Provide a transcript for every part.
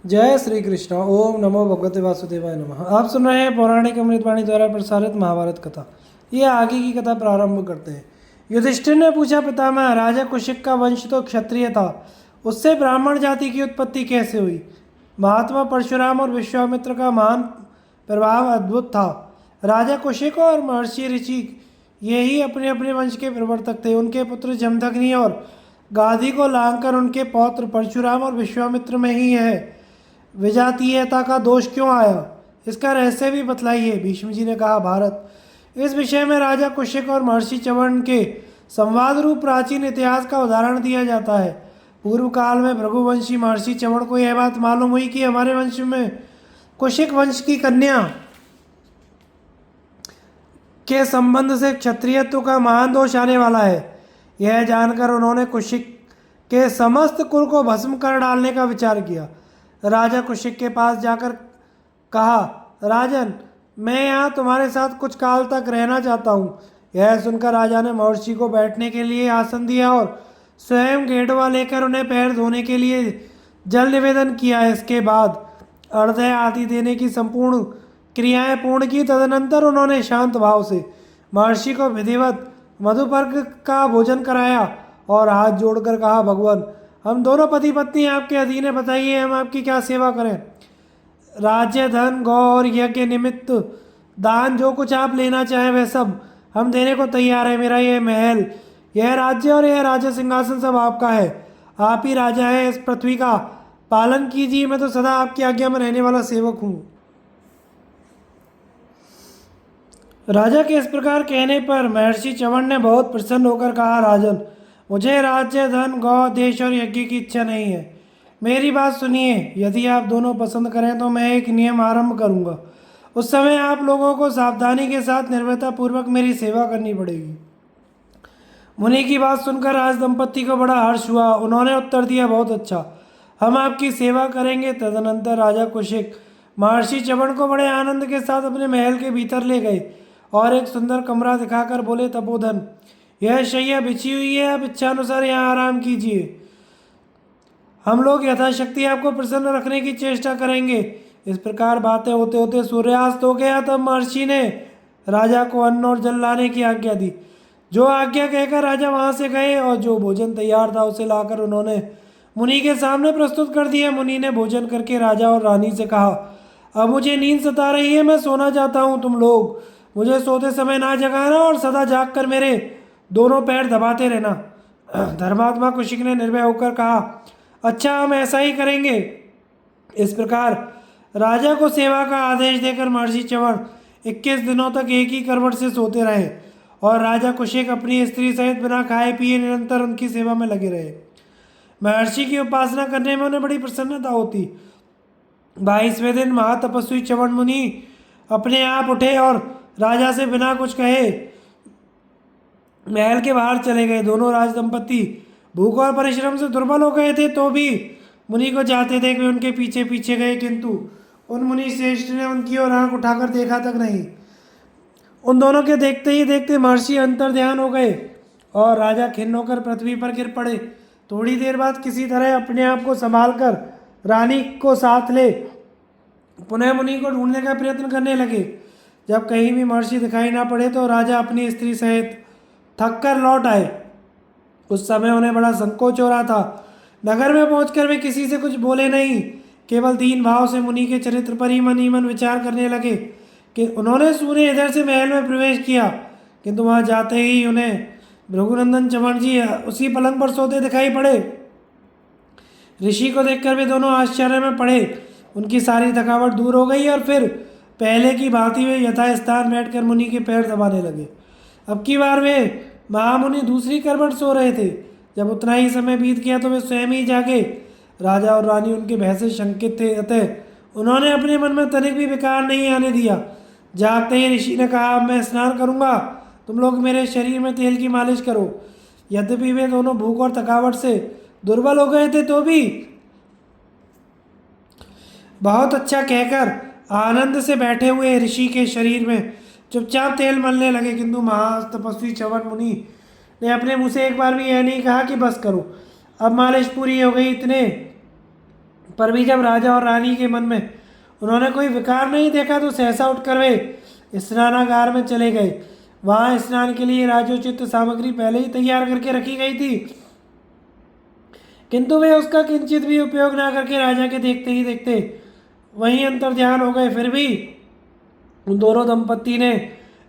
जय श्री कृष्ण। ओम नमो भगवते वासुदेवाय नमः। आप सुन रहे हैं पौराणिक अमृतवाणी द्वारा प्रसारित महाभारत कथा। ये आगे की कथा प्रारंभ करते हैं। युधिष्ठिर ने पूछा, पितामह, राजा कुशिक का वंश तो क्षत्रिय था, उससे ब्राह्मण जाति की उत्पत्ति कैसे हुई? महात्मा परशुराम और विश्वामित्र का महान प्रभाव अद्भुत था। राजा कुशिक और महर्षि ऋषि ये ही अपने अपने वंश के प्रवर्तक थे। उनके पुत्र जमदग्नि और गादी को लांघकर उनके पौत्र परशुराम और विश्वामित्र में ही है विजातीयता का दोष क्यों आया? इसका रहस्य भी बतलाइए। भीष्म जी ने कहा, भारत, इस विषय में राजा कुशिक और महर्षि च्यवन के संवाद रूप प्राचीन इतिहास का उदाहरण दिया जाता है। पूर्व काल में भृगुवंशी महर्षि च्यवन को यह बात मालूम हुई कि हमारे वंश में कुशिक वंश की कन्या के संबंध से क्षत्रियत्व का महान दोष आने वाला है। यह जानकर उन्होंने कुशिक के समस्त कुल को भस्म कर डालने का विचार किया। राजा कुशिक के पास जाकर कहा, राजन, मैं यहाँ तुम्हारे साथ कुछ काल तक रहना चाहता हूँ। यह सुनकर राजा ने महर्षि को बैठने के लिए आसन दिया और स्वयं गेंडवा लेकर उन्हें पैर धोने के लिए जल निवेदन किया। इसके बाद अर्घ्य आदि देने की संपूर्ण क्रियाएं पूर्ण की। तदनंतर उन्होंने शांत भाव से महर्षि को विधिवत मधुपर्क का भोजन कराया और हाथ जोड़कर कहा, भगवान, हम दोनों पति पत्नी आपके अधीन है, बताइए हम आपकी क्या सेवा करें? राज्य, धन, गौ और यज्ञ निमित्त दान जो कुछ आप लेना चाहें वह सब हम देने को तैयार है। मेरा यह महल, यह राज्य और यह राज सिंहासन सब आपका है। आप ही राजा है, इस पृथ्वी का पालन कीजिए। मैं तो सदा आपकी आज्ञा में रहने वाला सेवक हूँ। राजा के इस प्रकार कहने पर महर्षि च्यवन ने बहुत प्रसन्न होकर कहा, राजन, मुझे राज्य, धन, गौ, देश और यज्ञ की इच्छा नहीं है। मेरी बात सुनिए। यदि आप दोनों पसंद करें तो मैं एक नियम आरंभ करूंगा। उस समय आप लोगों को सावधानी के साथ निर्भयता पूर्वक मेरी सेवा करनी पड़ेगी। मुनि की बात सुनकर राज दंपत्ति को बड़ा हर्ष हुआ। उन्होंने उत्तर दिया, बहुत अच्छा, हम आपकी सेवा करेंगे। तदनंतर राजा कुशिक महर्षि च्यवन को बड़े आनंद के साथ अपने महल के भीतर ले गए और एक सुंदर कमरा दिखाकर बोले, तपोधन, यह शैया बिछी हुई है, आप इच्छानुसार यहाँ आराम कीजिए। हम लोग यथाशक्ति आपको प्रसन्न रखने की चेष्टा करेंगे। इस प्रकार बातें होते होते सूर्यास्त हो गया। तब महर्षि ने राजा को अन्न और जल लाने की आज्ञा दी। जो आज्ञा कहकर राजा वहां से गए और जो भोजन तैयार था उसे लाकर उन्होंने मुनि के सामने प्रस्तुत कर दिया। मुनि ने भोजन करके राजा और रानी से कहा, अब मुझे नींद सता रही है, मैं सोना चाहता हूँ। तुम लोग मुझे सोते समय ना जगाना और सदा जाग कर मेरे दोनों पैर दबाते रहना। धर्मात्मा कुशिक ने निर्भय होकर कहा, अच्छा, हम ऐसा ही करेंगे। इस प्रकार राजा को सेवा का आदेश देकर महर्षि च्यवन 21 दिनों तक एक ही करवट से सोते रहे और राजा कुशिक अपनी स्त्री सहित बिना खाए पिए निरंतर उनकी सेवा में लगे रहे। महर्षि की उपासना करने में उन्हें बड़ी प्रसन्नता होती। 22वें दिन महातपस्वी च्यवन मुनि अपने आप उठे और राजा से बिना कुछ कहे महल के बाहर चले गए। दोनों राज दंपत्ति भूख और परिश्रम से दुर्बल हो गए थे, तो भी मुनि को जाते देख वे उनके पीछे पीछे गए, किंतु उन मुनि श्रेष्ठ ने उनकी ओर आंख उठाकर देखा तक नहीं। उन दोनों के देखते ही देखते महर्षि अंतर ध्यान हो गए और राजा खिन्न होकर पृथ्वी पर गिर पड़े। थोड़ी देर बाद किसी तरह अपने आप को संभाल कर रानी को साथ ले पुनः मुनि को ढूंढने का प्रयत्न करने लगे। जब कहीं भी महर्षि दिखाई ना पड़े तो राजा अपनी स्त्री सहित थक कर लौट आए। उस समय उन्हें बड़ा संकोच हो रहा था। नगर में पहुंचकर वे किसी से कुछ बोले नहीं, केवल दीन भाव से मुनि के चरित्र पर ही मन ही मन विचार करने लगे कि उन्होंने सूर्य इधर से महल में प्रवेश किया, किंतु वहां जाते ही उन्हें भृगुनंदन च्यवन जी उसी पलंग पर सोते दिखाई पड़े। ऋषि को देखकर वे दोनों आश्चर्य में पड़े। उनकी सारी थकावट दूर हो गई और फिर पहले की भांति वे यथास्थान बैठकर मुनि के पैर दबाने लगे। अब की बार वे महामुनि दूसरी करवट सो रहे थे। जब उतना ही समय बीत गया तो वे स्वयं ही जागे। राजा और रानी उनके भय से शंकित थे, अतः उन्होंने अपने मन में तनिक भी विकार नहीं आने दिया। जागते ही ऋषि ने कहा, अब मैं स्नान करूंगा, तुम लोग मेरे शरीर में तेल की मालिश करो। यद्यपि वे दोनों भूख और थकावट से दुर्बल हो गए थे, तो भी बहुत अच्छा कहकर आनंद से बैठे हुए ऋषि के शरीर में चुपचाप तेल मलने लगे। किंतु महातपस्वी च्यवन मुनि ने अपने मुंह से एक बार भी यह नहीं कहा कि बस करो, अब मालिश पूरी हो गई। इतने पर भी जब राजा और रानी के मन में उन्होंने कोई विकार नहीं देखा तो सहसा उठकर वे स्नानागार में चले गए। वहां स्नान के लिए राजोचित सामग्री पहले ही तैयार करके रखी गई थी, किंतु वे उसका किंचित भी उपयोग ना करके राजा के देखते ही देखते वहीं अंतर ध्यान हो गए। फिर भी उन दोनों दंपत्ति ने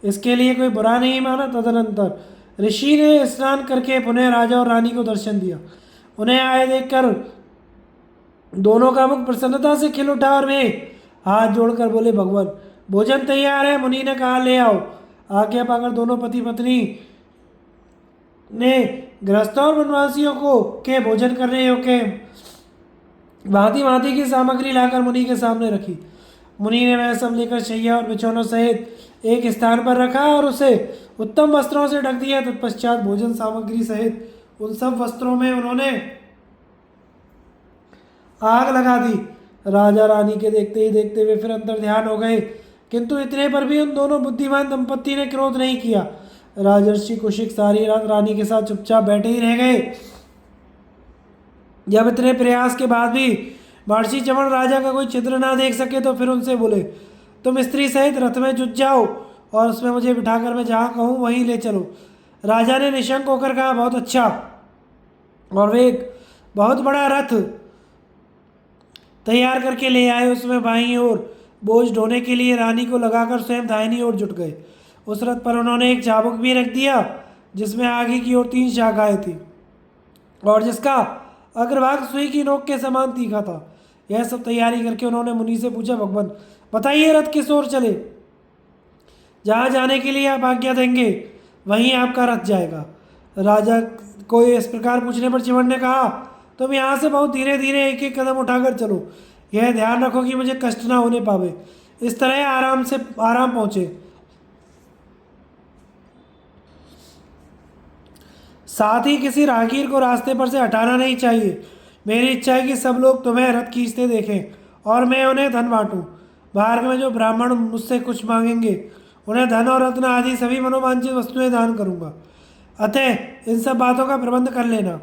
इसके लिए कोई बुरा नहीं माना। तदनंतर ऋषि ने स्नान करके पुनः राजा और रानी को दर्शन दिया। उन्हें आए देखकर दोनों का मुख प्रसन्नता से खिल उठा और वे हाथ जोड़कर बोले, भगवान भोजन तैयार है। मुनि ने कहा, ले आओ। आज्ञा पाकर दोनों पति पत्नी ने गृहस्थों और वनवासियों को के भोजन करने योग्य भांति भांति की सामग्री लाकर मुनि के सामने रखी। मुनि ने वह सब लेकर शैया और बिछौनों सहित एक स्थान पर रखा और उसे उत्तम वस्त्रों से ढक दिया। तत्पश्चात भोजन सामग्री सहित उन सब वस्त्रों में उन्होंने आग लगा दी। राजा रानी के देखते ही देखते वे फिर अंतर ध्यान हो गए, किंतु इतने पर भी उन दोनों बुद्धिमान दंपत्ति ने क्रोध नहीं किया। राजर्षि कुशिक सारी रात रानी के साथ चुपचाप बैठे ही रह गए। जब इतने प्रयास के बाद भी महर्षि च्यवन राजा का कोई चित्र ना देख सके तो फिर उनसे बोले, तुम स्त्री सहित रथ में जुट जाओ और उसमें मुझे बिठाकर मैं जहाँ कहूँ वहीं ले चलो। राजा ने निशंक होकर कहा, बहुत अच्छा। और वे एक बहुत बड़ा रथ तैयार करके ले आए। उसमें बाईं ओर बोझ ढोने के लिए रानी को लगाकर स्वयं दाहिनी ओर जुट गए। उस रथ पर उन्होंने एक चाबुक भी रख दिया जिसमें आगे की ओर 3 शाखाएं थी और जिसका अग्रभाग सुई की नोक के समान तीखा था। यह सब तैयारी करके उन्होंने मुनि से पूछा, भगवान बताइए रथ किस ओर चले? जहाँ जाने के लिए आप आज्ञा देंगे वहीं आपका रथ जाएगा। राजा को इस प्रकार पूछने पर च्यवन ने कहा, तुम यहाँ से बहुत धीरे धीरे एक एक कदम उठाकर चलो। यह ध्यान रखो कि मुझे कष्ट ना होने पावे। इस तरह आराम पहुँचे। साथ ही किसी राहगीर को रास्ते पर से हटाना नहीं चाहिए। मेरी इच्छा है कि सब लोग तुम्हें रथ खींचते देखें और मैं उन्हें धन बांटूं। मार्ग में जो ब्राह्मण मुझसे कुछ मांगेंगे उन्हें धन और रत्न आदि सभी मनोवांछित वस्तुएं दान करूंगा। अतः इन सब बातों का प्रबंध कर लेना।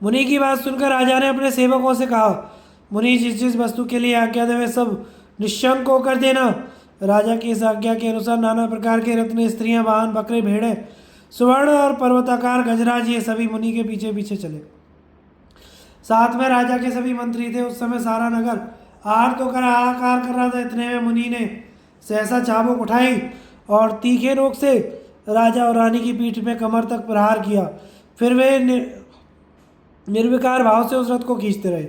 मुनि की बात सुनकर राजा ने अपने सेवकों से कहा, मुनि जिस जिस वस्तु के लिए आज्ञा दे वे सब निशंक होकर देना। राजा की इस आज्ञा के अनुसार नाना प्रकार के रत्न, स्त्रियां, वाहन, बकरे, भेड़ें, सुवर्ण और पर्वताकार गजराज ये सभी मुनि के पीछे पीछे चले। साथ में राजा के सभी मंत्री थे। उस समय सारा नगर आर्त होकर हाहाकार कर रहा था। इतने में मुनि ने सहसा चाबुक उठाई और तीखे नोक से राजा और रानी की पीठ में कमर तक प्रहार किया। फिर वे निर्विकार भाव से उस रथ को खींचते रहे।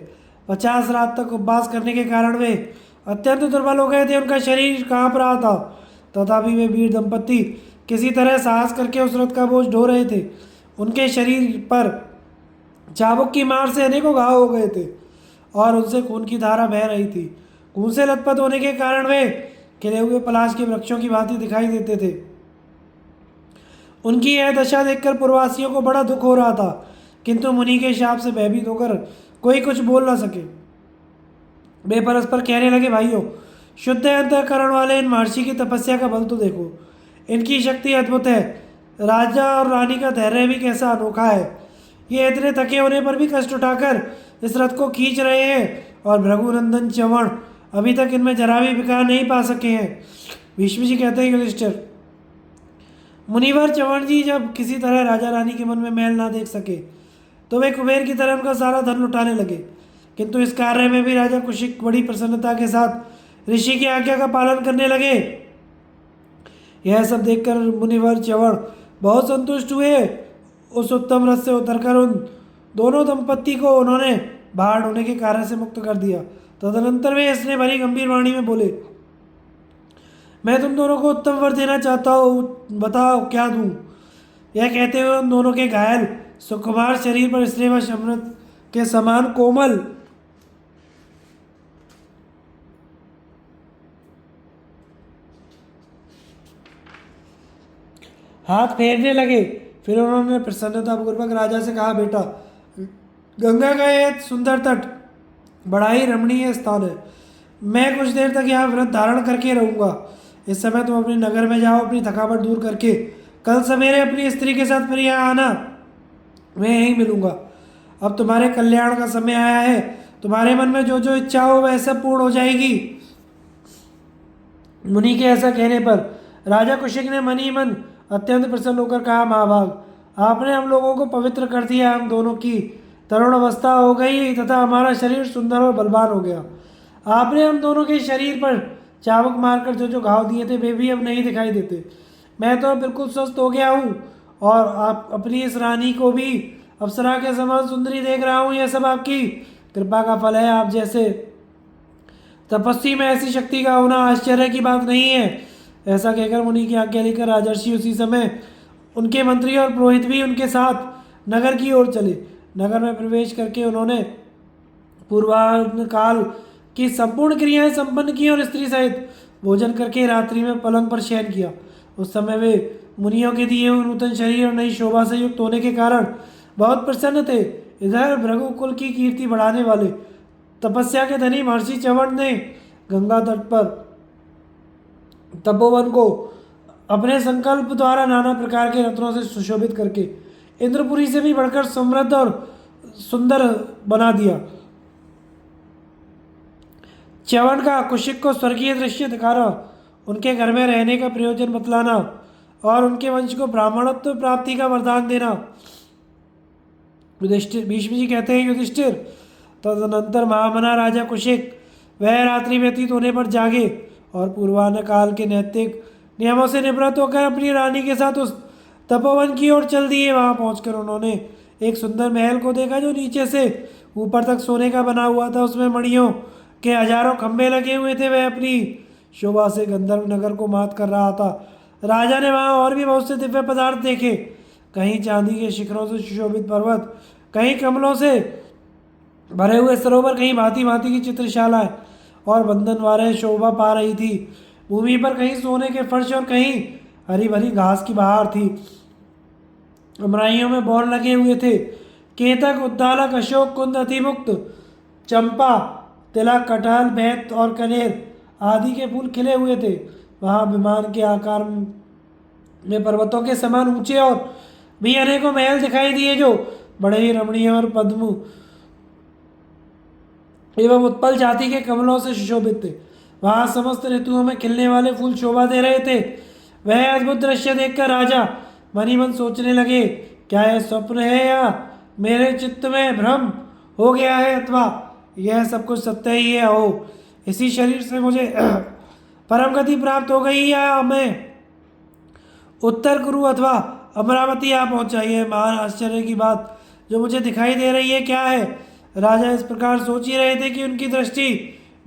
50 रात तक उपवास करने के कारण वे अत्यंत दुर्बल हो गए थे। उनका शरीर कांप रहा था, तथापि वे वीर दंपत्ति किसी तरह साहस करके उस रथ का बोझ ढो रहे थे। उनके शरीर पर चाबुक की मार से अनेकों घाव हो गए थे और उनसे खून की धारा बह रही थी। खून से लथपथ होने के कारण वे खिले हुए पलाश के वृक्षों की भांति दिखाई देते थे। उनकी यह दशा देखकर पूर्ववासियों को बड़ा दुख हो रहा था, किंतु मुनि के शाप से भयभीत होकर कोई कुछ बोल ना सके। वे परस्पर कहने लगे, भाइयों शुद्ध अंतःकरण वाले इन महर्षि की तपस्या का बल तो देखो। इनकी शक्ति अद्भुत है। राजा और रानी का धैर्य भी कैसा अनोखा है। ये इतने थके होने पर भी कष्ट उठाकर इस रथ को खींच रहे हैं और भृगुनंदन च्यवन अभी तक इनमें जरा भी विकार नहीं पा सके हैं। भीष्म जी कहते हैं, युधिष्ठिर मुनिवर च्यवन जी जब किसी तरह राजा रानी के मन में मैल ना देख सके तो वे कुबेर की तरह उनका सारा धन लुटाने लगे, किंतु इस कार्य में भी राजा कुशिक बड़ी प्रसन्नता के साथ ऋषि की आज्ञा का पालन करने लगे। यह सब देखकर मुनिवर च्यवन बहुत संतुष्ट हुए। उस उत्तम रथ से उतरकर उन दोनों दंपत्ति को उन्होंने बाहर होने के कारण से मुक्त कर दिया। तदनंतर वे इसने भरी गंभीर वाणी में बोले, मैं तुम दोनों को उत्तम वर देना चाहता हूँ, बताओ क्या दूँ? यह कहते हुए उन दोनों के घायल सुकुमार शरीर पर स्नेहवश अमृत के समान कोमल हाथ फेरने लगे। फिर उन्होंने प्रसन्नतापूर्वक राजा से कहा, बेटा गंगा का यह सुंदर तट बड़ा ही रमणीय स्थान है। मैं कुछ देर तक यहाँ व्रत धारण करके रहूँगा। इस समय तुम अपने नगर में जाओ, अपनी थकावट दूर करके कल सवेरे अपनी स्त्री के साथ फिर यहाँ आना। मैं यहीं मिलूँगा। अब तुम्हारे कल्याण का समय आया है। तुम्हारे मन में जो जो इच्छा हो वह सब पूर्ण हो जाएगी। मुनि के ऐसा कहने पर राजा कुशिक ने मन ही मन अत्यंत प्रसन्न होकर कहा, महाभाग, आपने हम लोगों को पवित्र कर दिया। हम दोनों की तरुण अवस्था हो गई तथा हमारा शरीर सुंदर और बलवान हो गया। आपने हम दोनों के शरीर पर चाबुक मारकर जो जो घाव दिए थे वे भी अब नहीं दिखाई देते। मैं तो बिल्कुल स्वस्थ हो गया हूँ और आप अपनी इस रानी को भी अप्सरा के समान सुंदरी देख रहा हूँ। यह सब आपकी कृपा का फल है। आप जैसे तपस्वी में ऐसी शक्ति का होना आश्चर्य की बात नहीं है। ऐसा कहकर मुनि की आज्ञा लेकर राजर्षि उसी समय उनके मंत्री और पुरोहित भी उनके साथ नगर की ओर चले। नगर में प्रवेश करके उन्होंने पूर्वाह्न काल की संपूर्ण क्रियाएं संपन्न की और स्त्री सहित भोजन करके रात्रि में पलंग पर शयन किया। उस समय वे मुनियों के दिए हुए नूतन शरीर और नई शोभा से युक्त होने के कारण बहुत प्रसन्न थे। इधर भृगुकुल की कीर्ति बढ़ाने वाले तपस्या के धनी महर्षि च्यवन ने गंगा तट पर तपोवन को अपने संकल्प द्वारा नाना प्रकार के रत्नों से सुशोभित करके इंद्रपुरी से भी बढ़कर समृद्ध और सुंदर बना दिया। च्यवन का कुशिक को स्वर्गीय दृश्य दिखाना, उनके घर में रहने का प्रयोजन बतलाना और उनके वंश को ब्राह्मणत्व प्राप्ति का वरदान देना। युधिष्ठिर भीष्म जी कहते हैं, युधिष्ठिर, तदनंतर महामना राजा कुशिक वह रात्रि व्यतीत होने पर जागे और पूर्वाह्न काल के नैतिक नियमों से निवृत्त होकर अपनी रानी के साथ उस तपोवन की ओर चल दिए। वहां पहुंचकर उन्होंने एक सुंदर महल को देखा जो नीचे से ऊपर तक सोने का बना हुआ था। उसमें मणियों के हजारों खंभे लगे हुए थे। वह अपनी शोभा से गंधर्व नगर को मात कर रहा था। राजा ने वहां और भी बहुत से दिव्य पदार्थ देखे, कहीं चांदी के शिखरों से सुशोभित पर्वत, कहीं कमलों से भरे हुए सरोवर, कहीं भांति भांति की चित्रशालाएं और बंधनवारें शोभा पा रही थी। भूमि पर कहीं सोने के फर्श और कहीं हरी भरी घास की बहार थी। अमराइयों में बौर लगे हुए थे। केतक, उद्दालक, अशोक, कुंद, अतिमुक्त, चंपा, तिलक, कटहल, बैत और कनेर आदि के फूल खिले हुए थे। वहां विमान के आकार में पर्वतों के समान ऊंचे और भी अनेकों महल दिखाई दिए जो बड़े ही रमणीय और पद्म एवं उत्पल जाति के कमलों से सुशोभित थे। वहां समस्त ऋतुओं में खिलने वाले फूल शोभा दे रहे थे। वह अद्भुत दृश्य देखकर राजा मन ही मन सोचने लगे, क्या यह स्वप्न है या मेरे चित्त में भ्रम हो गया है, अथवा यह सब कुछ सत्य ही है। हो इसी शरीर से मुझे परम गति प्राप्त हो गई या मैं उत्तर कुरु अथवा अमरावती आ पहुंचा। यह महान आश्चर्य की बात जो मुझे दिखाई दे रही है क्या है। राजा इस प्रकार सोच ही रहे थे कि उनकी दृष्टि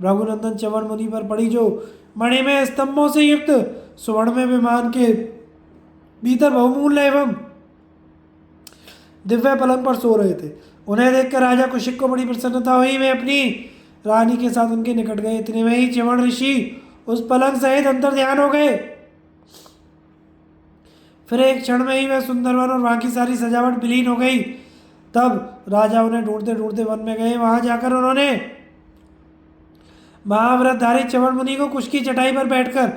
भृगुनंदन च्यवन मुनि पर पड़ी, जो मणिमय स्तंभों से युक्त स्वर्ण में विमान के भीतर बहुमूल्य एवं दिव्य पलंग पर सो रहे थे। उन्हें देखकर राजा कुशिक को बड़ी प्रसन्नता हुई। वे अपनी रानी के साथ उनके निकट गए। इतने में ही च्यवन ऋषि उस पलंग सहित अंतर ध्यान हो गए। फिर एक क्षण में ही वह सुंदरवन और वहां की सारी सजावट विलीन हो गई। तब राजा उन्हें ढूंढते ढूंढते वन में गए। वहां जाकर उन्होंने महाव्रतधारी च्यवन मुनि को कुश की चटाई पर बैठकर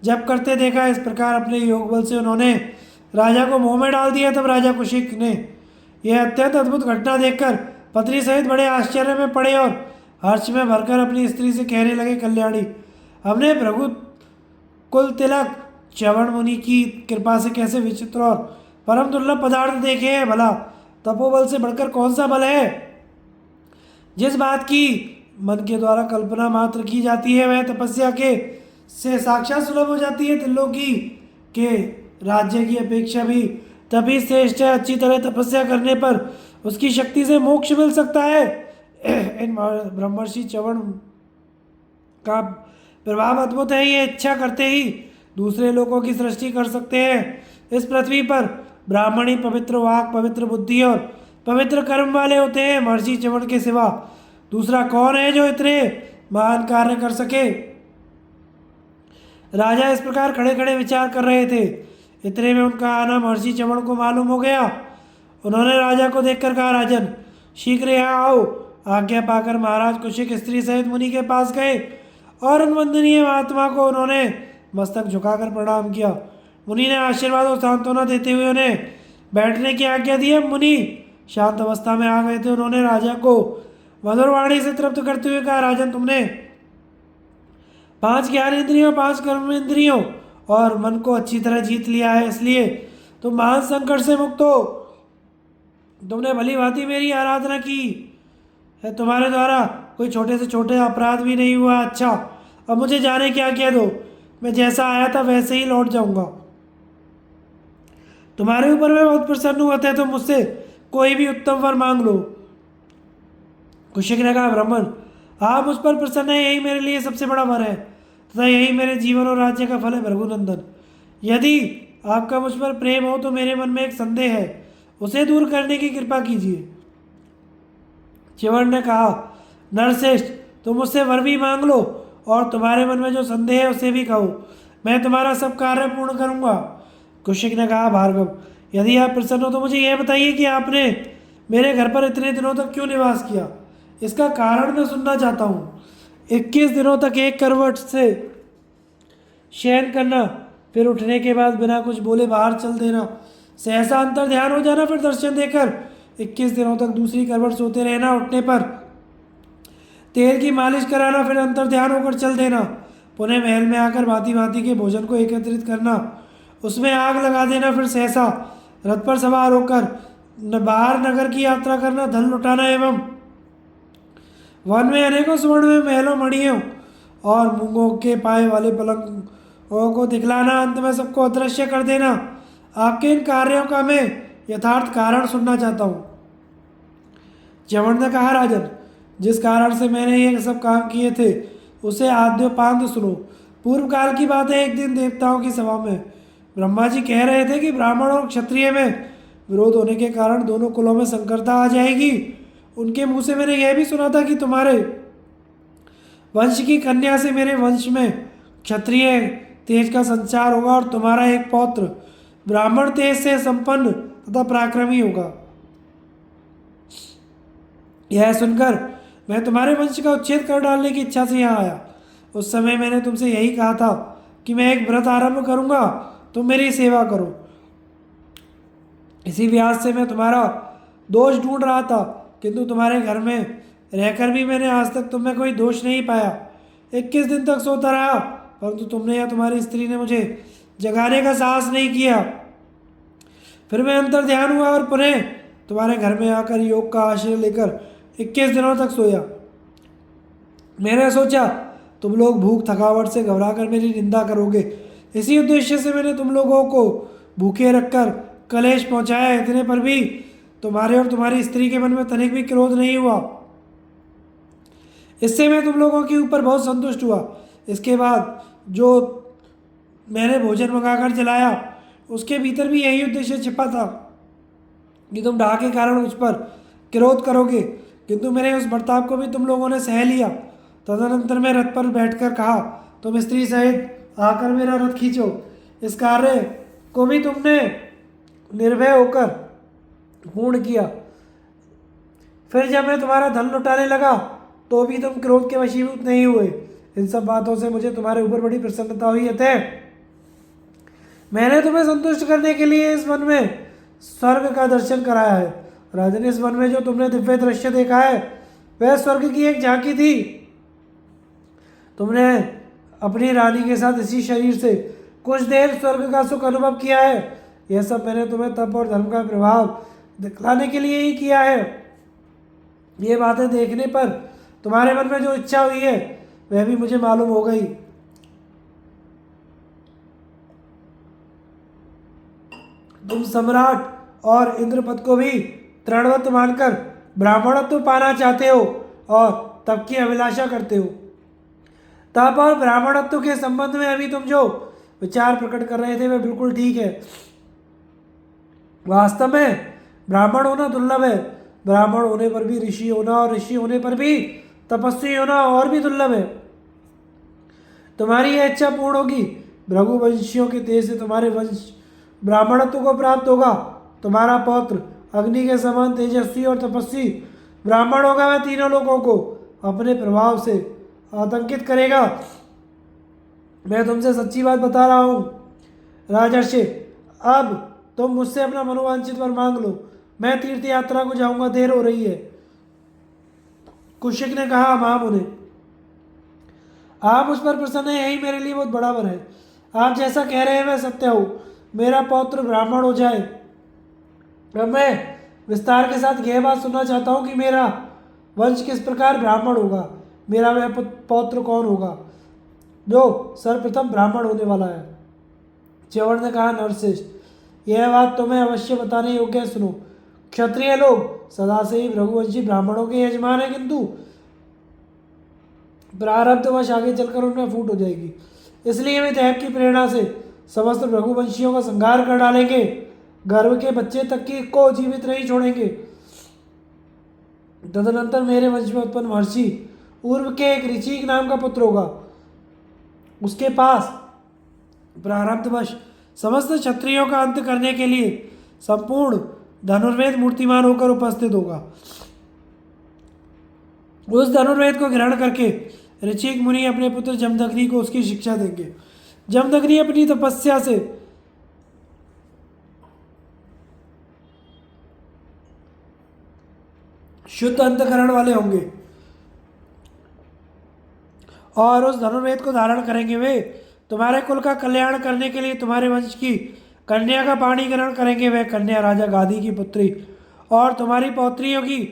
जप करते देखा। इस प्रकार अपने योग बल से उन्होंने राजा को मोह में डाल दिया। तब राजा कुशिक ने यह अत्यंत अद्भुत घटना देखकर पत्नी सहित बड़े आश्चर्य में पड़े और हर्ष में भरकर अपनी स्त्री से कहने लगे, कल्याणी, हमने भृगु कुल तिलक च्यवन मुनि की कृपा से कैसे विचित्र और परम दुर्लभ पदार्थ देखे हैं। भला तपोबल से बढ़कर कौन सा बल है। जिस बात की मन के द्वारा कल्पना मात्र की जाती है वह तपस्या के से साक्षात सुलभ हो जाती है। त्रिलोकी के राज्य की अपेक्षा भी तभी श्रेष्ठ है। अच्छी तरह तपस्या करने पर उसकी शक्ति से मोक्ष मिल सकता है। इन ब्रह्मर्षि च्यवन का प्रभाव अद्भुत है। ये इच्छा करते ही दूसरे लोगों की सृष्टि कर सकते हैं। इस पृथ्वी पर ब्राह्मणी पवित्र वाक, पवित्र बुद्धि और पवित्र कर्म वाले होते हैं। महर्षि च्यवन के सिवा दूसरा कौन है जो इतने महान कार्य कर सके। राजा इस प्रकार खड़े खड़े विचार कर रहे थे। इतने में उनका आना महर्षि च्यवन को मालूम हो गया। उन्होंने राजा को देखकर कहा, राजन, शीघ्र यहाँ आओ। आज्ञा पाकर महाराज कुशिक स्त्री सहित मुनि के पास गए और उन वंदनीय महात्मा को उन्होंने मस्तक झुकाकर प्रणाम किया। मुनि ने आशीर्वाद और सांत्वना देते हुए उन्हें बैठने की आज्ञा दी। मुनि शांत अवस्था में आ गए थे। उन्होंने राजा को मधुर वाणी से तृप्त करते हुए कहा, राजन तुमने 5 ज्ञान इंद्रियों, 5 कर्म इंद्रियों और मन को अच्छी तरह जीत लिया है, इसलिए तुम महान संकट से मुक्त हो। तुमने भली भांति मेरी आराधना की है, तुम्हारे द्वारा कोई छोटे से छोटे अपराध भी नहीं हुआ। अच्छा, अब मुझे जाने की आज्ञा दो, मैं जैसा आया था वैसे ही लौट जाऊंगा। तुम्हारे ऊपर मैं बहुत प्रसन्न हुआ था, तो मुझसे कोई भी उत्तम वर मांग लो। कुशिक ने कहा, ब्राह्मण आप मुझ पर प्रसन्न है, यही मेरे लिए सबसे बड़ा वर है तथा यही मेरे जीवन और राज्य का फल है। भृगुनंदन, यदि आपका मुझ पर प्रेम हो तो मेरे मन में एक संदेह है, उसे दूर करने की कृपा कीजिए। च्यवन ने कहा, नरश्रेष्ठ तुम मुझसे वर भी मांग लो और तुम्हारे मन में जो संदेह है उसे भी कहो, मैं तुम्हारा सब कार्य पूर्ण करूंगा। कुशिक ने कहा, भार्गव यदि आप प्रसन्न हो तो मुझे यह बताइए कि आपने मेरे घर पर इतने दिनों तक क्यों निवास किया, इसका कारण मैं सुनना चाहता हूँ। 21 दिनों तक एक करवट से शयन करना, फिर उठने के बाद बिना कुछ बोले बाहर चल देना, सहसा अंतर ध्यान हो जाना, फिर दर्शन देकर 21 दिनों तक दूसरी करवट सोते रहना, उठने पर तेल की मालिश कराना, फिर अंतर ध्यान होकर चल देना, पुनः महल में आकर भांति भांति के भोजन को एकत्रित करना, उसमें आग लगा देना, फिर सहसा रथ पर सवार होकर बाहर नगर की यात्रा करना, धन लुटाना एवं वन में अनेकों स्वर्ण में महलों मणियों और मूंगों के पाए वाले पलंगों को दिखलाना, अंत में सबको अदृश्य कर देना। आपके इन कार्यों का मैं यथार्थ कारण सुनना चाहता हूँ। च्यवन ने कहा, राजन जिस कारण से मैंने ये सब काम किए थे उसे आद्योपांत सुनो। पूर्व काल की बात है, एक दिन देवताओं की सभा में ब्रह्मा जी कह रहे थे कि ब्राह्मण और क्षत्रिय में विरोध होने के कारण दोनों कुलों में संकरता आ जाएगी। उनके मुंह से मैंने यह भी सुना था कि तुम्हारे वंश की कन्या से मेरे वंश में क्षत्रिय तेज का संचार होगा और तुम्हारा एक पौत्र ब्राह्मण तेज से संपन्न तथा पराक्रमी होगा। यह सुनकर मैं तुम्हारे वंश का उच्छेद कर डालने की इच्छा से यहाँ आया। उस समय मैंने तुमसे यही कहा था कि मैं एक व्रत आरंभ करूंगा, तुम मेरी सेवा करो। इसी व्यास से मैं तुम्हारा दोष ढूंढ रहा था, किंतु तुम्हारे घर में रहकर भी मैंने आज तक तुम में कोई दोष नहीं पाया। 21 दिन तक सोता रहा, परंतु तुमने या तुम्हारी स्त्री ने मुझे जगाने का साहस नहीं किया। फिर मैं अंतर ध्यान हुआ और पुनः तुम्हारे घर में आकर योग का आश्रय लेकर 21 दिनों तक सोया। मैंने सोचा तुम लोग भूख थकावट से घबराकर मेरी निंदा करोगे, इसी उद्देश्य से मैंने तुम लोगों को भूखे रखकर कलेश पहुंचाया। इतने पर भी तुम्हारे और तुम्हारी स्त्री के मन में तनिक भी क्रोध नहीं हुआ। इससे मैं तुम लोगों के ऊपर बहुत संतुष्ट हुआ। इसके बाद जो मैंने भोजन मंगाकर चलाया उसके भीतर भी यही उद्देश्य छिपा था कि तुम डाह के कारण उस पर क्रोध करोगे, किंतु मेरे उस बर्ताव को भी तुम लोगों ने सह लिया। तदनंतर मैं रथ पर बैठकर कहा, तुम स्त्री सहित आकर मेरा रथ खींचो। इस कार्य को भी तुमने निर्भय होकर पूर्ण किया। फिर जब मैं तुम्हारा धन लुटाने लगा तो भी तुम क्रोध के वशीभूत नहीं हुए। इन सब बातों से मुझे तुम्हारे ऊपर बड़ी प्रसन्नता हुई। अतः मैंने तुम्हें संतुष्ट करने के लिए इस वन में स्वर्ग का दर्शन कराया है। राजन, इस वन में जो तुमने दिव्य दृश्य देखा है वह स्वर्ग की एक झांकी थी। तुमने अपनी रानी के साथ इसी शरीर से कुछ देर स्वर्ग का सुख अनुभव किया है। यह सब मैंने तुम्हें तप और धर्म का प्रभाव दिखलाने के लिए ही किया है। ये बातें देखने पर तुम्हारे मन में जो इच्छा हुई है वह भी मुझे मालूम हो गई। तुम सम्राट और इंद्रपद को भी तृणवत मानकर ब्राह्मणत्व पाना चाहते हो और तप की अभिलाषा करते हो। तप और ब्राह्मणत्व के संबंध में अभी तुम जो विचार प्रकट कर रहे थे वह बिल्कुल ठीक है। वास्तव में ब्राह्मण होना दुर्लभ है। ब्राह्मण होने पर भी ऋषि होना और ऋषि होने पर भी तपस्वी होना और भी दुर्लभ है। तुम्हारी यह इच्छा पूर्ण होगी, भृगुवंशियों के तेज से तुम्हारे वंश ब्राह्मणत्व को प्राप्त होगा। तुम्हारा पौत्र अग्नि के समान तेजस्वी और तपस्वी ब्राह्मण होगा। वह तीनों लोगों को अपने प्रभाव से आतंकित करेगा। मैं तुमसे सच्ची बात बता रहा हूँ राजर्षि, अब तुम मुझसे अपना मनोवांछित वर मांग लो। मैं तीर्थ यात्रा को जाऊंगा, देर हो रही है। कुशिक ने कहा, महामुने, आप उस पर प्रसन्न हैं, यही मेरे लिए बहुत बड़ा वर है। आप जैसा कह रहे हैं वह सत्य हो। मेरा पौत्र ब्राह्मण हो जाए। अब मैं विस्तार के साथ यह बात सुनना चाहता हूँ कि मेरा वंश किस प्रकार ब्राह्मण होगा। मेरा वह पौत्र कौन होगा जो सर्वप्रथम ब्राह्मण होने वाला है। च्यवण ने कहा, नरश्रेष्ठ, यह बात तुम्हें अवश्य बताने योग्य है। सुनो, क्षत्रिय लोग सदा से ही रघुवंशी ब्राह्मणों के यजमान है, किंतु प्रारब्धवश आगे चलकर उनमें फूट हो जाएगी। इसलिए वे दैव की प्रेरणा से समस्त रघुवंशियों का संहार कर डालेंगे। गर्भ के बच्चे तक की को जीवित नहीं छोड़ेंगे। तदनंतर मेरे वंश में उत्पन्न महर्षि उर्व के एक ऋचिक नाम का पुत्र होगा। उसके पास प्रारब्धवश समस्त क्षत्रियों का अंत करने के लिए संपूर्ण धनुर्वेद मूर्तिमान होकर उपस्थित होगा। उस धनुर्वेद को ग्रहण करके ऋचिक मुनि अपने पुत्र जमदग्नि को उसकी शिक्षा देंगे। जमदग्नि अपनी तपस्या से शुद्ध अंतकरण वाले होंगे और उस धनुर्वेद को धारण करेंगे। वे तुम्हारे कुल का कल्याण करने के लिए तुम्हारे वंश की कन्या का पाणी ग्रहण करेंगे। वह कन्या राजा गादी की पुत्री और तुम्हारी पौत्री होगी।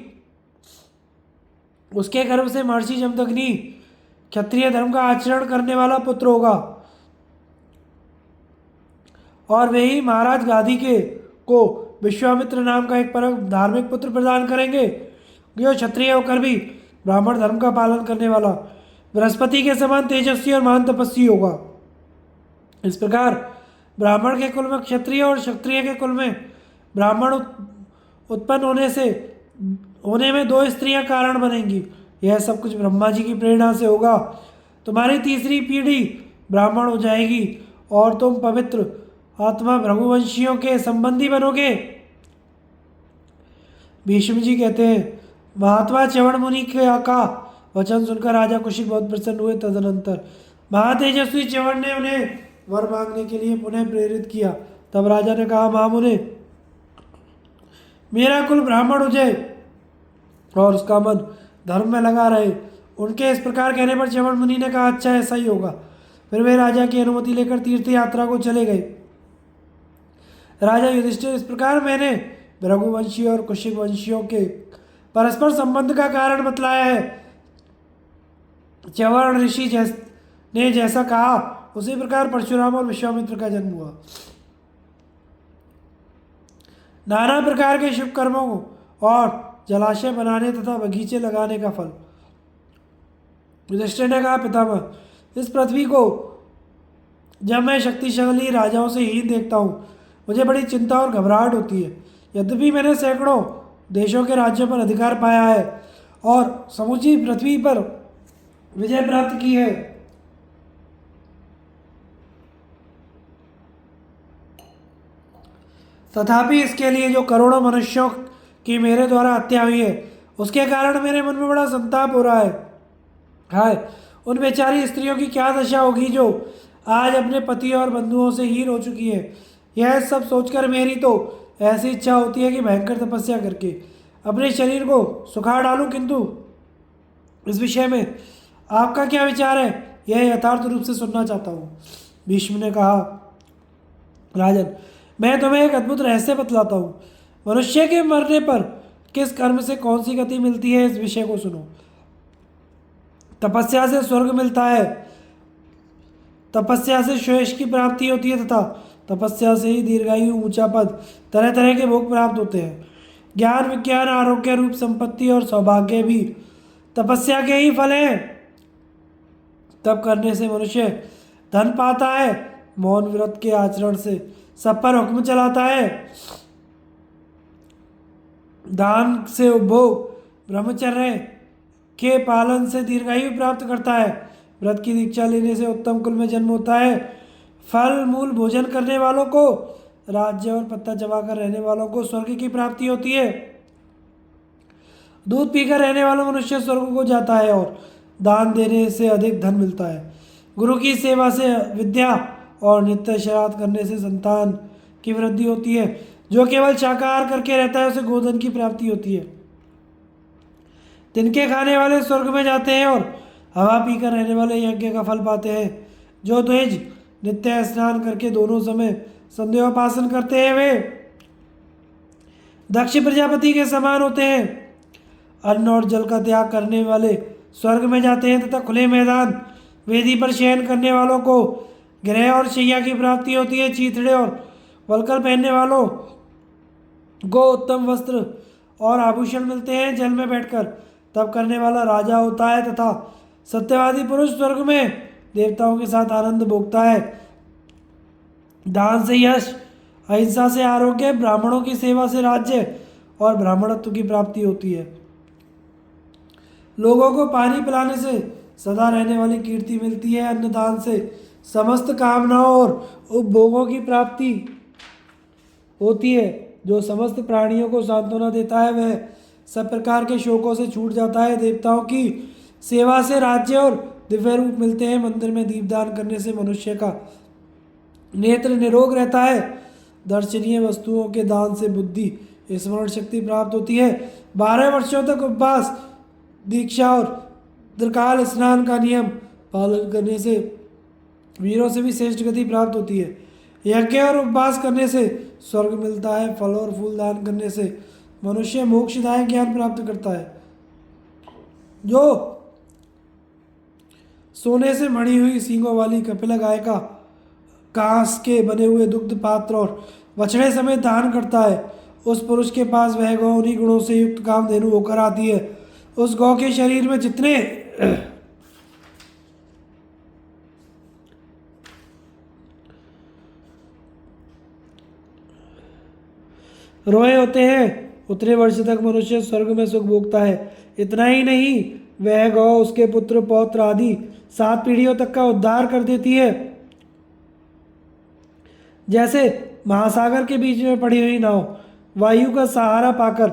उसके गर्भ से महर्षि जमदग्नि क्षत्रिय धर्म का आचरण करने वाला पुत्र होगा और वे ही महाराज गादी के को विश्वामित्र नाम का एक परम धार्मिक पुत्र प्रदान करेंगे, जो क्षत्रिय होकर भी ब्राह्मण धर्म का पालन करने वाला बृहस्पति के समान तेजस्वी और महान तपस्वी होगा। इस प्रकार ब्राह्मण के कुल में क्षत्रिय और क्षत्रिय के कुल में ब्राह्मण उत्पन्न होने में दो स्त्रियां कारण बनेंगी। यह सब कुछ ब्रह्मा जी की प्रेरणा से होगा। तुम्हारी तीसरी पीढ़ी ब्राह्मण हो जाएगी और तुम पवित्र आत्मा रघुवंशियों के संबंधी बनोगे। भीष्म जी कहते हैं, महात्मा च्यवण मुनि का वचन सुनकर राजा कुशिक बहुत प्रसन्न हुए। तदनंतर महातेजस्वी च्यवण ने उन्हें वर मांगने के लिए पुनः प्रेरित किया। तब राजा ने कहा, महामुने, मेरा कुल ब्राह्मण हो जाए और उसका मन धर्म में लगा रहे। उनके इस प्रकार कहने पर च्यवण मुनि ने कहा, अच्छा, ऐसा ही होगा। फिर वे राजा की अनुमति लेकर तीर्थ यात्रा को चले गए। राजा युधिष्ठिर, इस प्रकार मैंने रघुवंशी और कुशिक वंशियों के परस्पर संबंध का कारण बतलाया है। च्यवण ऋषि ने जैसा कहा उसी प्रकार परशुराम और विश्वामित्र का जन्म हुआ। नाना प्रकार के शुभ कर्मों और जलाशय बनाने तथा बगीचे लगाने का फल। युधिष्ठिर ने कहा, पितामह, इस पृथ्वी को जब मैं शक्तिशाली राजाओं से हीन देखता हूँ, मुझे बड़ी चिंता और घबराहट होती है। यद्यपि मैंने सैकड़ों देशों के राज्यों पर अधिकार पाया है और समूची पृथ्वी पर विजय प्राप्त की है, तथापि इसके लिए जो करोड़ों मनुष्यों की मेरे द्वारा हत्या हुई है, उसके कारण मेरे मन में बड़ा संताप हो रहा है। हाय, उन बेचारी स्त्रियों की क्या दशा होगी जो आज अपने पति और बंधुओं से हीन हो चुकी है। यह सब सोचकर मेरी तो ऐसी इच्छा होती है कि भयंकर तपस्या करके अपने शरीर को सुखा डालूं, किंतु इस विषय में आपका क्या विचार है, यह यथार्थ रूप से सुनना चाहता हूँ। भीष्म ने कहा, राजन, मैं तुम्हें एक अद्भुत रहस्य बतलाता हूँ। मनुष्य के मरने पर किस कर्म से कौन सी गति मिलती है, इस विषय को सुनो। तपस्या से स्वर्ग मिलता है, तपस्या से श्रेष्ठ की प्राप्ति होती है तथा तपस्या से ही दीर्घायु, ऊंचा पद, तरह तरह के भोग प्राप्त होते हैं। ज्ञान, विज्ञान, आरोग्य, रूप, संपत्ति और सौभाग्य भी तपस्या के ही फल हैं। तप करने से मनुष्य धन पाता है, मौन व्रत के आचरण से सब पर हुक्म चलाता है, दान से उपभोग, ब्रह्मचर्य के पालन से दीर्घायु प्राप्त करता है, व्रत की दीक्षा लेने से उत्तम कुल में जन्म होता है, फल मूल भोजन करने वालों को, राज्य और पत्ता चबाकर रहने वालों को स्वर्ग की प्राप्ति होती है, दूध पीकर रहने वाला मनुष्य स्वर्ग को जाता है और दान देने से अधिक धन मिलता है, गुरु की सेवा से विद्या और नित्य श्राद्ध करने से संतान की वृद्धि होती है, जो केवल शाकाहार करके रहता है उसे गोधन की प्राप्ति होती है। तिनके खाने वाले स्वर्ग में जाते हैं और हवा पीकर रहने वाले यज्ञ का फल पाते हैं। जो द्विज नित्य स्नान करके दोनों समय संध्योपासन करते हैं वे दक्ष प्रजापति के समान होते हैं। अन्न और जल का त्याग करने वाले स्वर्ग में जाते हैं तथा खुले मैदान वेदी पर शयन करने वालों को गृह और शैया की प्राप्ति होती है। चीथड़े और वलकर पहनने वालों को उत्तम वस्त्र और आभूषण मिलते हैं। जल में बैठकर तप करने वाला राजा होता है तथा सत्यवादी पुरुष स्वर्ग में देवताओं के साथ आनंद भोगता है। दान से यश, अहिंसा से आरोग्य, ब्राह्मणों की सेवा से राज्य और ब्राह्मणत्व की प्राप्ति होती है। लोगों को पानी पिलाने से सदा रहने वाली कीर्ति मिलती है। अन्नदान से समस्त कामनाओं और उपभोगों की प्राप्ति होती है। जो समस्त प्राणियों को सांत्वना देता है वह सब प्रकार के शोकों से छूट जाता है। देवताओं की सेवा से राज्य और दिव्य रूप मिलते हैं। मंदिर में दीपदान करने से मनुष्य का नेत्र निरोग रहता है। दर्शनीय वस्तुओं के दान से बुद्धि स्मरण शक्ति प्राप्त होती है। 12 वर्षों तक उपवास, दीक्षा और त्रिकाल स्नान का नियम पालन करने से वीरों से भी श्रेष्ठ गति प्राप्त होती है। यज्ञ और उपवास करने से स्वर्ग मिलता है। फल और फूल दान करने से मनुष्य मोक्षदायक ज्ञान प्राप्त करता है। जो सोने से मढ़ी हुई सींगों वाली कपिला गाय का कांस के बने हुए दुग्ध पात्र और बछड़े समेत दान करता है, उस पुरुष के पास वह गौ उन्हीं गुणों से युक्त कामधेनु होकर आती है। उस गौ के शरीर में जितने रोए होते हैं उतने वर्ष तक मनुष्य स्वर्ग में सुख भोगता है। इतना ही नहीं, वह गौ उसके पुत्र पौत्र आदि 7 पीढ़ियों तक का उद्धार कर देती है। जैसे महासागर के बीच में पड़ी हुई नाव वायु का सहारा पाकर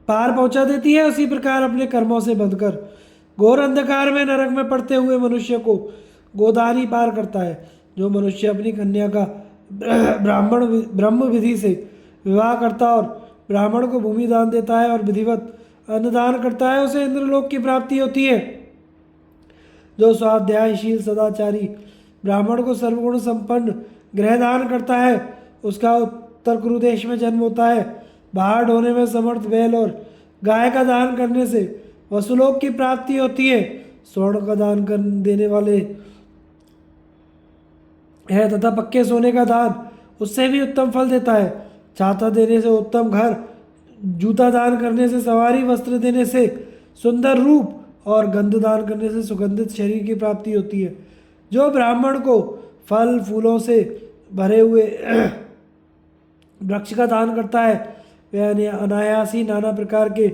पार पहुंचा देती है, उसी प्रकार अपने कर्मों से बंधकर घोर अंधकार में नरक में पड़ते हुए मनुष्य को गोदानी पार करता है। जो मनुष्य अपनी कन्या का ब्रह्म विधि से विवाह करता और ब्राह्मण को भूमि दान देता है और विधिवत अन्नदान करता है, उसे इंद्रलोक की प्राप्ति होती है। जो स्वाध्यायशील सदाचारी ब्राह्मण को सर्वगुण संपन्न गृह दान करता है, उसका उत्तर कुरु देश में जन्म होता है। बाहर ढोने में समर्थ बैल और गाय का दान करने से वसुलोक की प्राप्ति होती है। स्वर्ण का दान कर देने वाले है तथा पक्के सोने का दान उससे भी उत्तम फल देता है। छाता देने से उत्तम घर, जूता दान करने से सवारी, वस्त्र देने से सुंदर रूप और गंध दान करने से सुगंधित शरीर की प्राप्ति होती है। जो ब्राह्मण को फल फूलों से भरे हुए वृक्ष का दान करता है वह अनायास ही नाना प्रकार के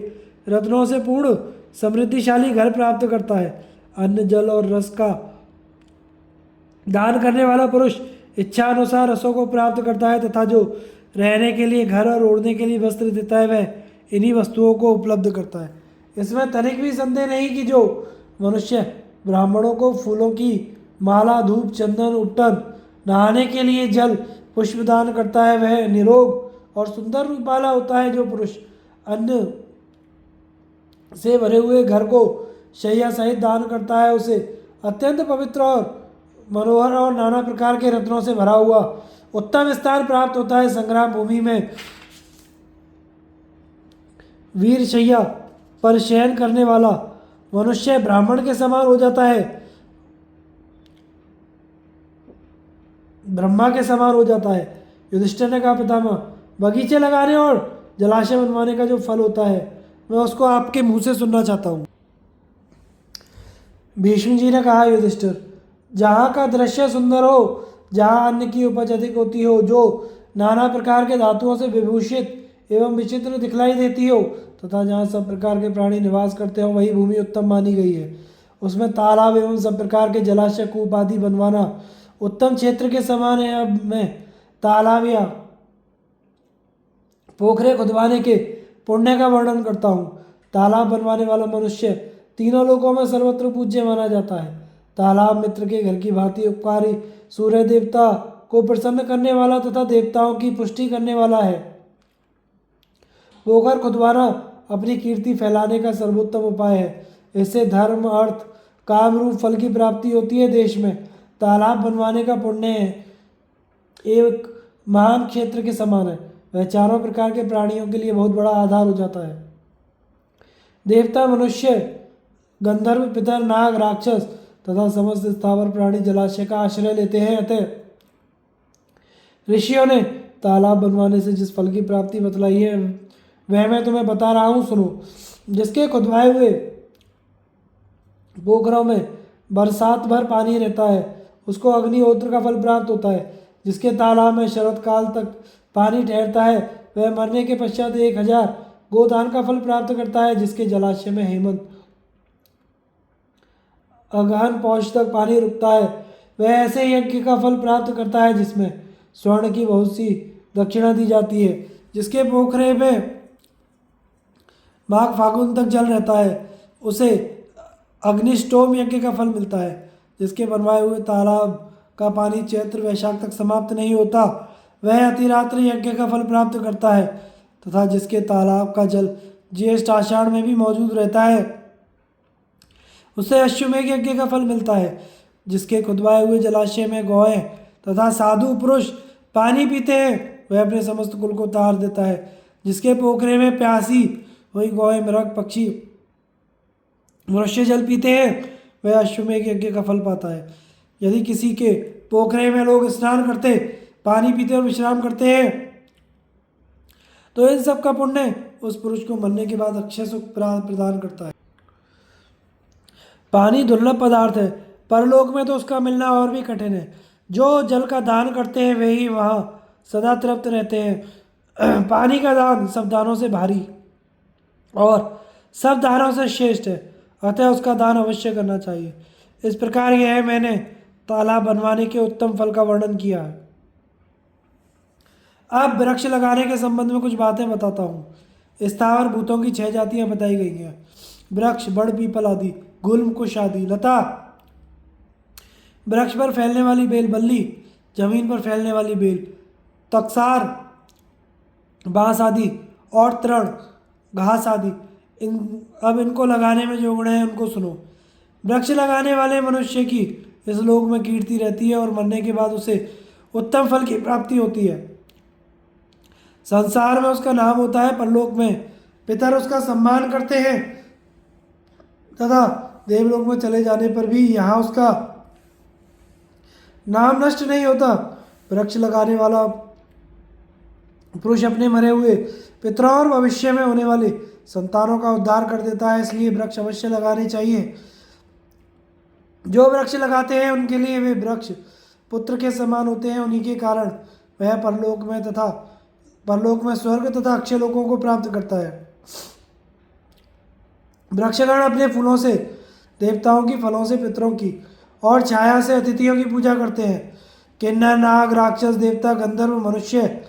रत्नों से पूर्ण समृद्धिशाली घर प्राप्त करता है। अन्न जल और रस का दान करने वाला पुरुष इच्छा अनुसार रसों को प्राप्त करता है तथा जो रहने के लिए घर और ओढ़ने के लिए वस्त्र देता है वह इन्हीं वस्तुओं को उपलब्ध करता है। इसमें तनिक भी संदेह नहीं कि जो मनुष्य ब्राह्मणों को फूलों की माला, धूप, चंदन, उपटन, नहाने के लिए जल, पुष्प दान करता है वह निरोग और सुंदर रूप वाला होता है। जो पुरुष अन्न से भरे हुए घर को शैया सहित दान करता है उसे अत्यंत पवित्र और मनोहर और नाना प्रकार के रत्नों से भरा हुआ उत्तम स्थान प्राप्त होता है। संग्राम भूमि में वीर शैया पर शयन करने वाला मनुष्य ब्राह्मण के समान हो जाता है, ब्रह्मा के समान हो जाता है। युधिष्ठिर ने कहा, पितामह, बगीचे लगाने और जलाशय बनवाने का जो फल होता है मैं उसको आपके मुंह से सुनना चाहता हूँ। भीष्म जी ने कहा, युधिष्ठिर, जहाँ का दृश्य सुंदर हो, जहाँ अन्न की उपज अधिक होती हो, जो नाना प्रकार के धातुओं से विभूषित एवं विचित्र दिखलाई देती हो तथा जहाँ सब प्रकार के प्राणी निवास करते हो वही भूमि उत्तम मानी गई है। उसमें तालाब एवं सब प्रकार के जलाशय, कूप आदि बनवाना उत्तम क्षेत्र के समान है। अब मैं तालाब या पोखरे खुदवाने के पुण्य का वर्णन करता हूँ। तालाब बनवाने वाला मनुष्य तीनों लोकों में सर्वत्र पूज्य माना जाता है। तालाब मित्र के घर की भांति उपकारी, सूर्य देवता को प्रसन्न करने वाला तथा देवताओं की पुष्टि करने वाला है। पोखर खुदवाना अपनी कीर्ति फैलाने का सर्वोत्तम उपाय है। इससे धर्म, अर्थ, काम रूप फल की प्राप्ति होती है। देश में तालाब बनवाने का पुण्य है एक महान क्षेत्र के समान है। वह चारों प्रकार के प्राणियों के लिए बहुत बड़ा आधार हो जाता है। देवता, मनुष्य, गंधर्व, पितर, नाग, राक्षस तथा समस्त स्थावर प्राणी जलाशय का आश्रय लेते हैं। अतः ऋषियों ने तालाब बनवाने से जिस फल की प्राप्ति बतलाई है वह मैं तुम्हें बता रहा हूँ, सुनो। जिसके खुदवाए हुए पोखरों में बरसात भर पानी रहता है उसको अग्निहोत्र का फल प्राप्त होता है। जिसके तालाब में शरत काल तक पानी ठहरता है वह मरने के पश्चात 1000 गोदान का फल प्राप्त करता है। जिसके जलाशय में हेमंत अगहन पौष तक पानी रुकता है वह ऐसे यज्ञ का फल प्राप्त करता है जिसमें स्वर्ण की बहुत सी दक्षिणा दी जाती है। जिसके पोखरे में माघ फागुन तक जल रहता है उसे अग्निष्टोम यज्ञ का फल मिलता है। जिसके बनवाए हुए तालाब का पानी चैत्र वैशाख तक समाप्त नहीं होता वह अतिरात्र यज्ञ का फल प्राप्त करता है। तथा जिसके तालाब का जल ज्येष्ठ आषाढ़ में भी मौजूद रहता है उसे अश्वमेघ यज्ञ का फल मिलता है। जिसके खुदवाए हुए जलाशय में गौएं तथा साधु पुरुष पानी पीते हैं वह अपने समस्त कुल को तार देता है। जिसके पोखरे में प्यासी हुई गौएं, मृग, पक्षी, मनुष्य जल पीते हैं वह अश्वमेघ यज्ञ का फल पाता है। यदि किसी के पोखरे में लोग स्नान करते, पानी पीते और विश्राम करते हैं तो इन सब का पुण्य उस पुरुष को मरने के बाद अक्षय सुख प्रदान करता है। पानी दुर्लभ पदार्थ है, परलोक में तो उसका मिलना और भी कठिन है। जो जल का दान करते हैं वे ही वहाँ सदा तृप्त रहते हैं। पानी का दान सब दानों से भारी और सब दानों से श्रेष्ठ है, अतः उसका दान अवश्य करना चाहिए। इस प्रकार यह मैंने तालाब बनवाने के उत्तम फल का वर्णन किया है। अब वृक्ष लगाने के संबंध में कुछ बातें बताता हूँ। स्थावर भूतों की 6 जातियाँ बताई गई हैं। वृक्ष, बड़, पीपल आदि, गुल्म, कुश आदि। लता, वृक्ष पर फैलने वाली बेल। बल्ली, जमीन पर फैलने वाली बेल। तकसार, बांस आदि। और तृण, घास आदि। अब इनको लगाने में जो गुण है उनको सुनो। वृक्ष लगाने वाले मनुष्य की इस लोक में कीर्ति रहती है और मरने के बाद उसे उत्तम फल की प्राप्ति होती है। संसार में उसका नाम होता है, परलोक में पितर उसका सम्मान करते हैं तथा देवलोक में चले जाने पर भी यहाँ उसका नाम नष्ट नहीं होता। वृक्ष लगाने वाला पुरुष अपने मरे हुए पितरों और भविष्य में होने वाले संतानों का उद्धार कर देता है, इसलिए वृक्ष अवश्य लगाने चाहिए। जो वृक्ष लगाते हैं उनके लिए वे वृक्ष पुत्र के समान होते हैं। उन्हीं के कारण वह परलोक में स्वर्ग तथा अक्षय लोकों को प्राप्त करता है। वृक्षगण अपने फूलों से देवताओं की, फलों से पितरों की और छाया से अतिथियों की पूजा करते हैं। किन्नर, नाग, राक्षस, देवता, गंधर्व, मनुष्य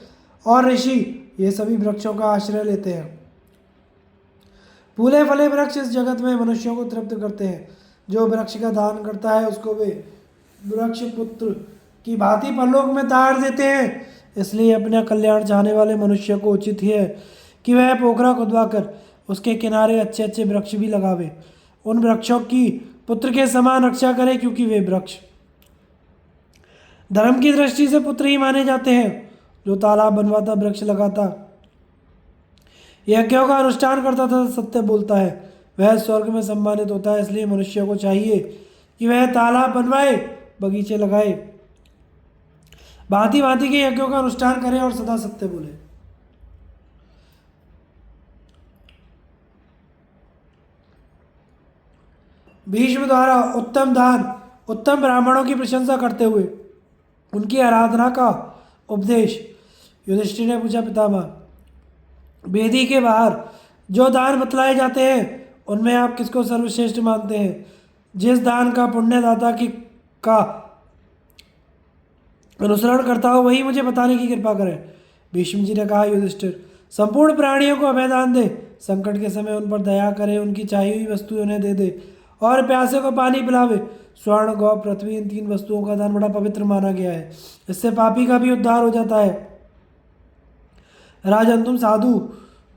और ऋषि ये सभी वृक्षों का आश्रय लेते हैं। फूले फले वृक्ष इस जगत में मनुष्यों को तृप्त करते हैं। जो वृक्ष का दान करता है उसको वे वृक्ष पुत्र की भांति परलोक में तार देते हैं। इसलिए अपना कल्याण चाहने वाले मनुष्य को उचित ही है कि वह पोखरा खुदवा कर उसके किनारे अच्छे अच्छे वृक्ष भी लगावे। उन वृक्षों की पुत्र के समान रक्षा करे, क्योंकि वे वृक्ष धर्म की दृष्टि से पुत्र ही माने जाते हैं। जो तालाब बनवाता, वृक्ष लगाता, यज्ञों का अनुष्ठान करता था, सत्य बोलता है, वह स्वर्ग में सम्मानित होता है। इसलिए मनुष्य को चाहिए कि वह तालाब बनवाए, बगीचे लगाए, भांति भांति के यज्ञों का अनुष्ठान करे और सदा सत्य बोले। भीष्म द्वारा उत्तम दान, उत्तम ब्राह्मणों की प्रशंसा करते हुए उनकी आराधना का उपदेश। युधिष्ठिर ने पूछा, पितामह, वेदी के बाहर जो दान बतलाए जाते हैं उनमें आप किसको सर्वश्रेष्ठ मानते हैं? जिस दान का पुण्यदाता का अनुसरण करता हो वही मुझे बताने की कृपा करें। भीष्म जी ने कहा, युधिष्ठिर, संपूर्ण प्राणियों को अभय दान दे, संकट के समय उन पर दया करे, उनकी चाहिए हुई वस्तुएं उन्हें दे दे और प्यासे को पानी पिलावे। स्वर्ण, गौ, पृथ्वी, इन 3 वस्तुओं का दान बड़ा पवित्र माना गया है। इससे पापी का भी उद्धार हो जाता है। राजन, तुम साधु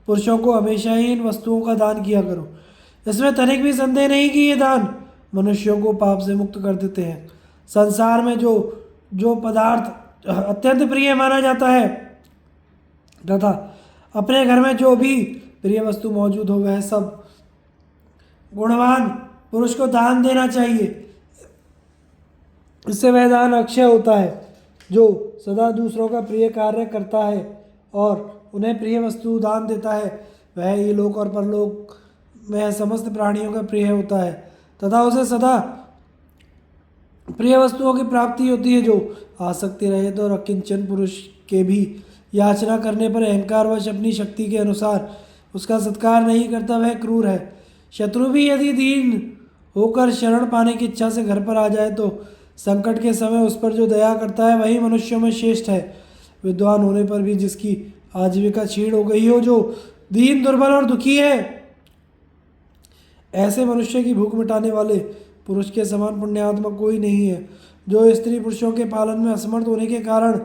पुरुषों को हमेशा ही इन वस्तुओं का दान किया करो। इसमें तनिक भी संदेह नहीं कि ये दान मनुष्यों को पाप से मुक्त कर देते हैं। संसार में जो जो पदार्थ अत्यंत प्रिय माना जाता है तथा अपने घर में जो भी प्रिय वस्तु मौजूद हो वह सब गुणवान पुरुष को दान देना चाहिए। इससे वह दान अक्षय होता है। जो सदा दूसरों का प्रिय कार्य करता है और उन्हें प्रिय वस्तु दान देता है वह इहलोक और परलोक में समस्त प्राणियों का प्रिय होता है तथा उसे सदा प्रिय वस्तुओं की प्राप्ति होती है। जो आसक्ति रहित और अकिंचन पुरुष के भी याचना करने पर अहंकारवश अपनी शक्ति के अनुसार उसका सत्कार नहीं करता वह क्रूर है। शत्रु भी यदि दीन होकर शरण पाने की इच्छा से घर पर आ जाए तो संकट के समय उस पर जो दया करता है वही मनुष्यों में श्रेष्ठ है। विद्वान होने पर भी जिसकी आजीविका छीण हो गई हो, जो दीन दुर्बल और दुखी है, ऐसे मनुष्य की भूख मिटाने वाले पुरुष के समान पुण्यात्मा कोई नहीं है। जो स्त्री पुरुषों के पालन में असमर्थ होने के कारण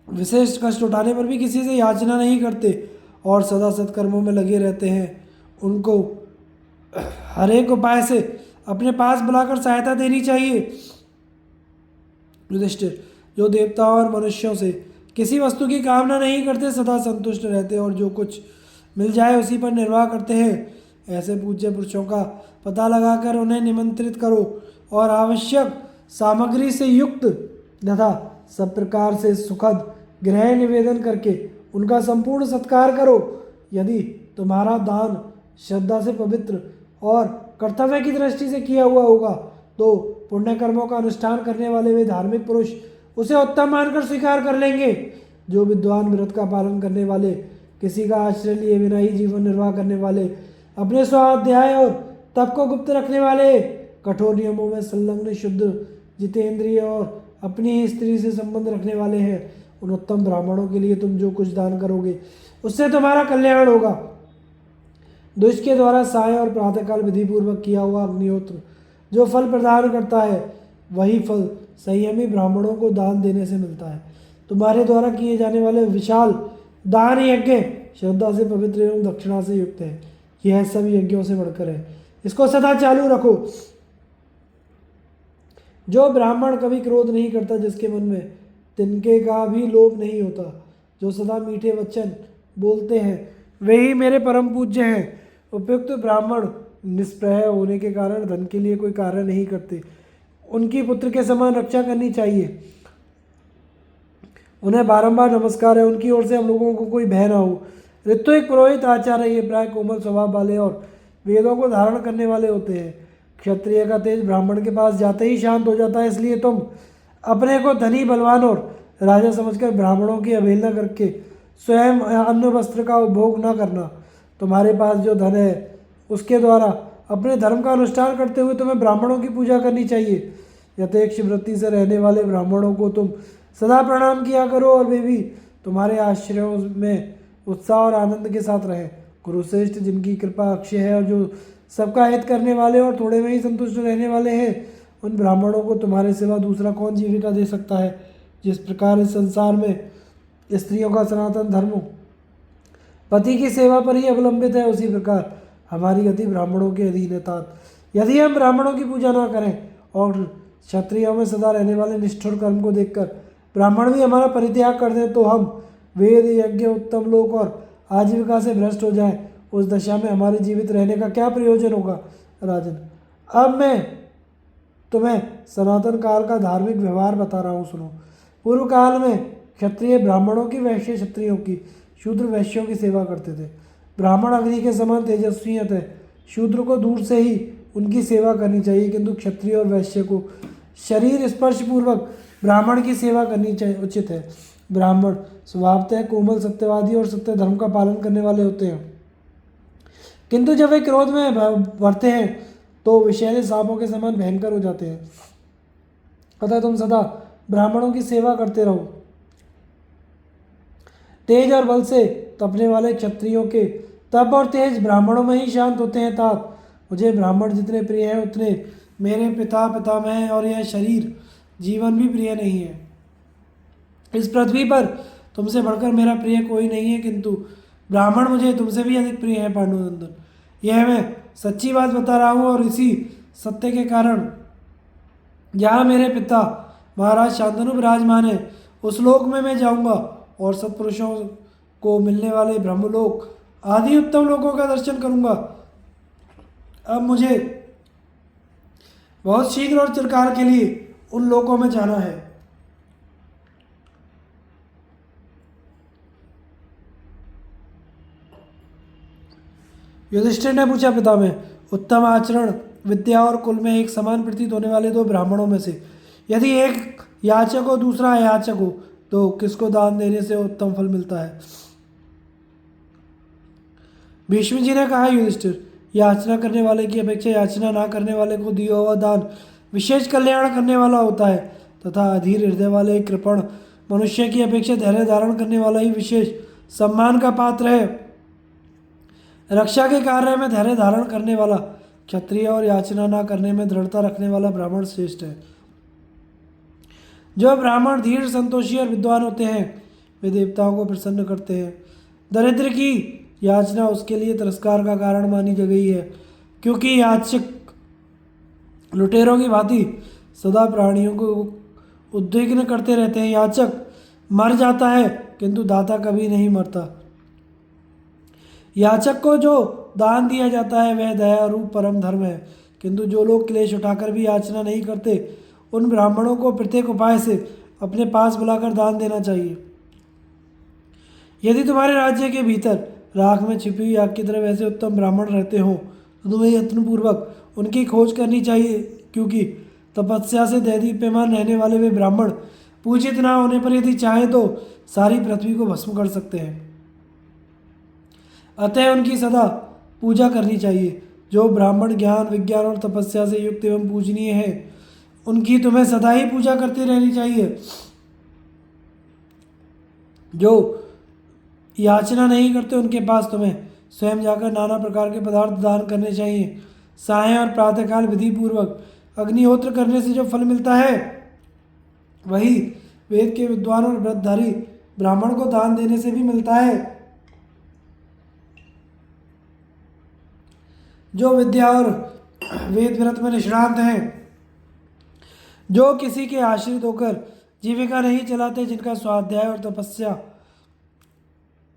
विशेष कष्ट उठाने पर भी किसी से याचना नहीं करते और सदा सत्कर्मों में लगे रहते हैं, उनको हर एक उपाय से अपने पास बुलाकर सहायता देनी चाहिए। युधिष्ठिर, जो देवताओं और मनुष्यों से किसी वस्तु की कामना नहीं करते, सदा संतुष्ट रहते और जो कुछ मिल जाए उसी पर निर्वाह करते हैं, ऐसे पूज्य पुरुषों का पता लगाकर उन्हें निमंत्रित करो और आवश्यक सामग्री से युक्त तथा सब प्रकार से सुखद गृह निवेदन करके उनका संपूर्ण सत्कार करो। यदि तुम्हारा दान श्रद्धा से पवित्र और कर्तव्य की दृष्टि से किया हुआ होगा तो पुण्य कर्मों का अनुष्ठान करने वाले वे धार्मिक पुरुष उसे उत्तम मानकर स्वीकार कर लेंगे। जो विद्वान व्रत का पालन करने वाले, किसी का आश्रय लिए बिना ही जीवन निर्वाह करने वाले, अपने स्वाध्याय और तप को गुप्त रखने वाले, कठोर नियमों में संलग्न, शुद्ध, जितेंद्रिय और अपनी ही स्त्री से संबंध रखने वाले हैं, उन उत्तम ब्राह्मणों के लिए तुम जो कुछ दान करोगे उससे तुम्हारा कल्याण होगा। दुष्ट के द्वारा साय और प्रातःकाल विधिपूर्वक किया हुआ अग्निहोत्र जो फल प्रदान करता है वही फल संयमी ब्राह्मणों को दान देने से मिलता है। तुम्हारे द्वारा किए जाने वाले विशाल दान यज्ञ श्रद्धा से पवित्र एवं दक्षिणा से युक्त है। यह सब यज्ञों से बढ़कर है, इसको सदा चालू रखो। जो ब्राह्मण कभी क्रोध नहीं करता, जिसके मन में तिनके का भी लोभ नहीं होता, जो सदा मीठे वचन बोलते हैं, वे ही मेरे परम पूज्य हैं। उपयुक्त ब्राह्मण निष्प्रय होने के कारण धन के लिए कोई कार्य नहीं करते, उनकी पुत्र के समान रक्षा करनी चाहिए। उन्हें बारंबार नमस्कार है, उनकी ओर से हम लोगों को कोई भय ना हो। ऋतु एक पुरोहित आचार्य, ये प्राय कोमल स्वभाव वाले और वेदों को धारण करने वाले होते हैं। क्षत्रिय का तेज ब्राह्मण के पास जाते ही शांत हो जाता है, इसलिए तुम अपने को धनी, बलवान और राजा समझकर ब्राह्मणों की अवहेलना करके स्वयं अन्न वस्त्र का उपभोग न करना। तुम्हारे पास जो धन है उसके द्वारा अपने धर्म का अनुष्ठान करते हुए तुम्हें ब्राह्मणों की पूजा करनी चाहिए। यथेक्ष वृत्ति से रहने वाले ब्राह्मणों को तुम सदा प्रणाम किया करो और वे भी तुम्हारे आश्रयों में उत्साह और आनंद के साथ रहें। गुरुश्रेष्ठ, जिनकी कृपा अक्षय है और जो सबका हित करने वाले और थोड़े में ही संतुष्ट रहने वाले हैं, उन ब्राह्मणों को तुम्हारे सिवा दूसरा कौन जीविका दे सकता है। जिस प्रकार इस संसार में स्त्रियों का सनातन धर्म पति की सेवा पर ही अवलंबित है, उसी प्रकार हमारी गति ब्राह्मणों के अधीन है। तात यदि हम ब्राह्मणों की पूजा ना करें और क्षत्रियों में सदा रहने वाले निष्ठुर कर्म को देखकर ब्राह्मण भी हमारा परित्याग कर दें तो हम वेद, यज्ञ, उत्तम लोक और आजीविका से भ्रष्ट हो जाएं। उस दशा में हमारे जीवित रहने का क्या प्रयोजन होगा। राजन, अब मैं तुम्हें सनातन काल का धार्मिक व्यवहार बता रहा हूँ, सुनो। पूर्व काल में क्षत्रिय ब्राह्मणों की, वैश्य क्षत्रियों की, शूद्र वैश्यों की सेवा करते थे। ब्राह्मण अग्नि के समान तेजस्वी है, शूद्र को दूर से ही उनकी सेवा करनी चाहिए, किंतु क्षत्रिय और वैश्य को शरीर स्पर्श पूर्वक ब्राह्मण की सेवा करनी चाहिए, उचित है। ब्राह्मण स्वभावतः कोमल, सत्यवादी और सत्य धर्म का पालन करने वाले होते हैं, किंतु जब वे क्रोध में बढ़ते हैं तो विषैले सांपों के समान भयंकर हो जाते हैं। अतः तुम सदा ब्राह्मणों की सेवा करते रहो। तेज और बल से तपने वाले क्षत्रियों के तप और तेज ब्राह्मणों में ही शांत होते हैं। तात मुझे ब्राह्मण जितने प्रिय हैं उतने मेरे पिता, पितामह और यह शरीर जीवन भी प्रिय नहीं है। इस पृथ्वी पर तुमसे बढ़कर मेरा प्रिय कोई नहीं है, किंतु ब्राह्मण मुझे तुमसे भी अधिक प्रिय है पांडुनंदन। यह मैं सच्ची बात बता रहा हूँ और इसी सत्य के कारण जहाँ मेरे पिता महाराज शांतनु विराजमान है उस लोक में मैं जाऊंगा और सत्पुरुषों को मिलने वाले ब्रह्मलोक आदि उत्तम लोकों का दर्शन करूंगा। अब मुझे बहुत शीघ्र और चिरकाल के लिए उन लोकों में जाना है। युधिष्ठिर ने पूछा, पिता में उत्तम आचरण, विद्या और कुल में एक समान प्रतीत होने वाले दो ब्राह्मणों में से यदि एक याचक हो दूसरा अयाचक हो तो किसको दान देने से उत्तम फल मिलता है? भीष्म जी ने कहा, युधिष्ठिर, याचना करने वाले की अपेक्षा याचना ना करने वाले को दिया हुआ दान विशेष कल्याण करने वाला होता है तथा अधीर हृदय वाले कृपण मनुष्य की अपेक्षा धैर्य धारण करने वाला ही विशेष सम्मान का पात्र है। रक्षा के कार्य में धैर्य धारण करने वाला क्षत्रिय और याचना ना करने में दृढ़ता रखने वाला ब्राह्मण श्रेष्ठ है। जो ब्राह्मण धीर, संतोषी और विद्वान होते हैं वे देवताओं को प्रसन्न करते हैं। दरिद्र की याचना उसके लिए तिरस्कार का कारण मानी गई है, क्योंकि याचक लुटेरों की भांति सदा प्राणियों को उद्विग्न करते रहते हैं। याचक मर जाता है किंतु दाता कभी नहीं मरता। याचक को जो दान दिया जाता है वह दया रूप परम धर्म है, किंतु जो लोग क्लेश उठाकर भी याचना नहीं करते उन ब्राह्मणों को प्रत्येक उपाय से अपने पास बुलाकर दान देना चाहिए। यदि तुम्हारे राज्य के भीतर राख में छिपी हुई आग की तरह वैसे उत्तम ब्राह्मण रहते हो तो तुम्हें यत्नपूर्वक उनकी खोज करनी चाहिए, क्योंकि तपस्या से दैदीप्यमान रहने वाले वे ब्राह्मण पूजित ना होने पर यदि चाहें तो सारी पृथ्वी को भस्म कर सकते हैं। अतः उनकी सदा पूजा करनी चाहिए। जो ब्राह्मण ज्ञान, विज्ञान और तपस्या से युक्त एवं पूजनीय है उनकी तुम्हें सदा ही पूजा करती रहनी चाहिए। जो याचना नहीं करते उनके पास तुम्हें स्वयं जाकर नाना प्रकार के पदार्थ दान करने चाहिए। सायं और प्रातःकाल विधि पूर्वक अग्निहोत्र करने से जो फल मिलता है वही वेद के विद्वान और व्रतधारी ब्राह्मण को दान देने से भी मिलता है। जो विद्या और वेद व्रत में निष्णात हैं, जो किसी के आश्रित होकर जीविका नहीं चलाते, जिनका स्वाध्याय और तपस्या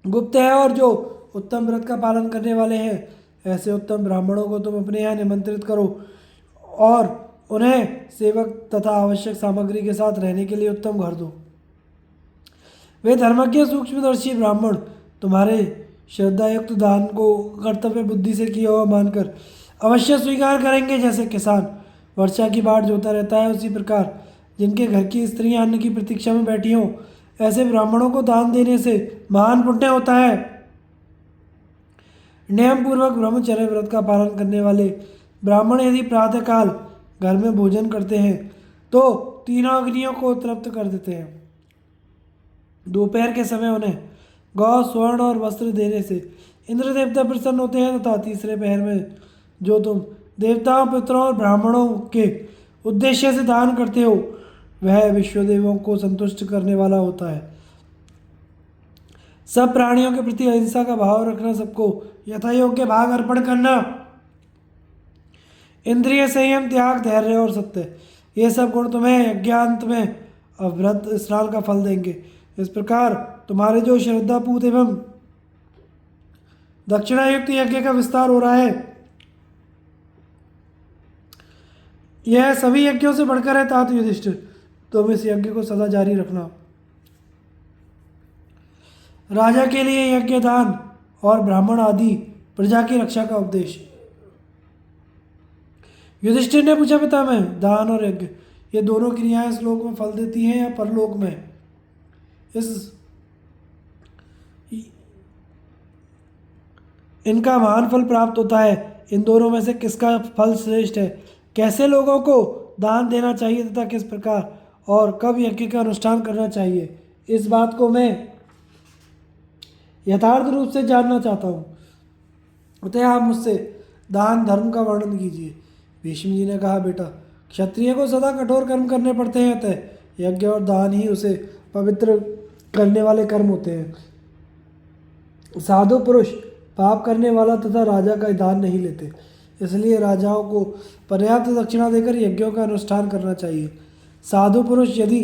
गुप्त है और जो उत्तम व्रत का पालन करने वाले हैं, ऐसे उत्तम ब्राह्मणों को तुम अपने यहाँ निमंत्रित करो और उन्हें सेवक तथा आवश्यक सामग्री के साथ रहने के लिए उत्तम घर दो। वे धर्मज्ञ सूक्ष्मदर्शी ब्राह्मण तुम्हारे श्रद्धायुक्त दान को कर्तव्य बुद्धि से किया हुआ मानकर अवश्य स्वीकार करेंगे। जैसे किसान वर्षा की बाट जोता रहता है, उसी प्रकार जिनके घर की स्त्रियां अन्न की प्रतीक्षा में बैठी हों, ऐसे ब्राह्मणों को दान देने से महान पुण्य होता है। नियम पूर्वक ब्रह्मचर्य व्रत का पालन करने वाले ब्राह्मण यदि प्रातःकाल घर में भोजन करते हैं तो तीनों अग्नियों को तृप्त कर देते हैं। दोपहर के समय उन्हें गौ, स्वर्ण और वस्त्र देने से इंद्र देवता प्रसन्न होते हैं तथा तीसरे पहर में जो तुम देवताओं, पितरों और ब्राह्मणों के उद्देश्य से दान करते हो वह विश्वदेवों को संतुष्ट करने वाला होता है। सब प्राणियों के प्रति अहिंसा का भाव रखना, सबको यथायोग्य भाग अर्पण करना, इंद्रिय संयम, त्याग, धैर्य और सत्य, ये सब गुण तुम्हें यज्ञांत में अव्रत स्नान का फल देंगे। इस प्रकार तुम्हारे जो श्रद्धापूत एवं दक्षिणायुक्त यज्ञ का विस्तार हो रहा है यह सभी यज्ञों से बढ़कर है। तात युधिष्ठिर, तुम इस यज्ञ को सदा जारी रखना। राजा के लिए यज्ञ, दान और ब्राह्मण आदि प्रजा की रक्षा का उपदेश। युधिष्ठिर ने पूछा, पिता में दान और यज्ञ ये दोनों क्रियाएं इस लोक में फल देती हैं या परलोक में? इनका महान फल प्राप्त होता है। इन दोनों में से किसका फल श्रेष्ठ है? कैसे लोगों को दान देना चाहिए तथा किस प्रकार और कब यज्ञ का अनुष्ठान करना चाहिए, इस बात को मैं यथार्थ रूप से जानना चाहता हूँ। अतः आप मुझसे दान धर्म का वर्णन कीजिए। भीष्म जी ने कहा, बेटा, क्षत्रिय को सदा कठोर कर्म करने पड़ते हैं, अतः यज्ञ और दान ही उसे पवित्र करने वाले कर्म होते हैं। साधु पुरुष पाप करने वाला तथा राजा का दान नहीं लेते, इसलिए राजाओं को पर्याप्त दक्षिणा देकर यज्ञों का अनुष्ठान करना चाहिए। साधु पुरुष यदि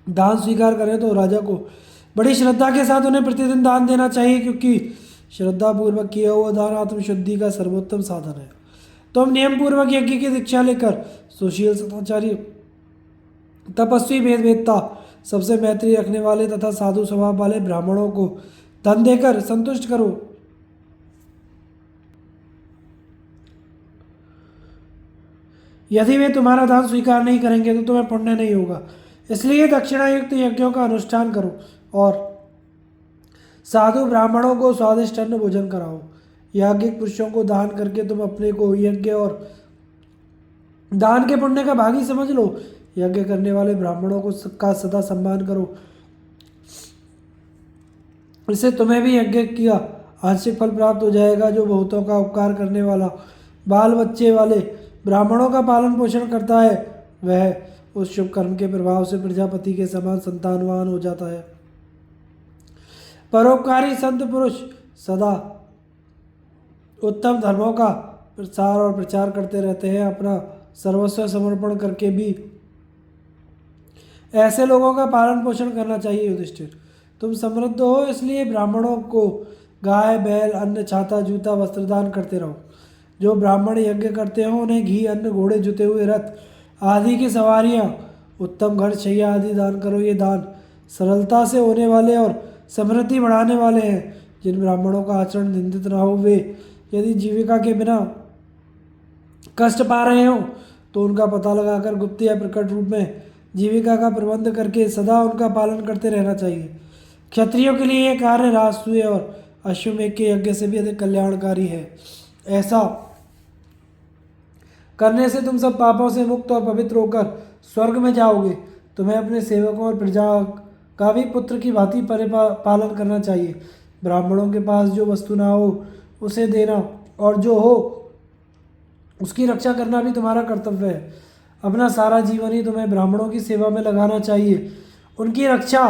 दान स्वीकार करें तो राजा को बड़ी श्रद्धा के साथ उन्हें प्रतिदिन दान देना चाहिए, क्योंकि श्रद्धा पूर्वक किया हुआ दान आत्मशुद्धि का सर्वोत्तम साधन है। तुम नियम पूर्वक यज्ञ की दीक्षा लेकर सुशील, सदाचारी, तपस्वी, भेदवेत्ता, सबसे मैत्री रखने वाले तथा साधु स्वभाव वाले ब्राह्मणों को धन देकर संतुष्ट करो। यदि वे तुम्हारा दान स्वीकार नहीं करेंगे तो तुम्हें पुण्य नहीं होगा, इसलिए दक्षिणा युक्त यज्ञों का अनुष्ठान करो और साधु ब्राह्मणों को स्वादिष्ट अन्न भोजन कराओ। याज्ञिक पुरुषों को दान करके तुम अपने को यज्ञ और दान के पुण्य का भागी समझ लो। यज्ञ करने वाले ब्राह्मणों को का सदा सम्मान करो, इससे तुम्हें भी यज्ञ किया आंशिक फल प्राप्त हो जाएगा। जो बहुतों का उपकार करने वाला, बाल बच्चे वाले ब्राह्मणों का पालन पोषण करता है, वह उस शुभ कर्म के प्रभाव से प्रजापति के समान संतानवान हो जाता है। परोपकारी संत पुरुष सदा उत्तम धर्मों का प्रसार और प्रचार करते रहते हैं। अपना सर्वस्व समर्पण करके भी ऐसे लोगों का पालन पोषण करना चाहिए। युधिष्ठिर, तुम समृद्ध हो, इसलिए ब्राह्मणों को गाय, बैल, अन्न, छाता, जूता, वस्त्रदान करते रहो। जो ब्राह्मण यज्ञ करते हो उन्हें घी, अन्न, घोड़े, जुते हुए रथ आदि की सवारियाँ, उत्तम घर, शैया आदि दान करो। ये दान सरलता से होने वाले और समृद्धि बढ़ाने वाले हैं। जिन ब्राह्मणों का आचरण निंदित ना हो, वे यदि जीविका के बिना कष्ट पा रहे हो तो उनका पता लगाकर गुप्त या प्रकट रूप में जीविका का प्रबंध करके सदा उनका पालन करते रहना चाहिए। क्षत्रियों के लिए यह कार्य राजसूय और अश्वमेध के यज्ञ से भी अधिक कल्याणकारी है। ऐसा करने से तुम सब पापों से मुक्त और पवित्र होकर स्वर्ग में जाओगे। तुम्हें अपने सेवकों और प्रजा का भी पुत्र की भांति पालन करना चाहिए। ब्राह्मणों के पास जो वस्तु ना हो उसे देना और जो हो उसकी रक्षा करना भी तुम्हारा कर्तव्य है। अपना सारा जीवन ही तुम्हें ब्राह्मणों की सेवा में लगाना चाहिए। उनकी रक्षा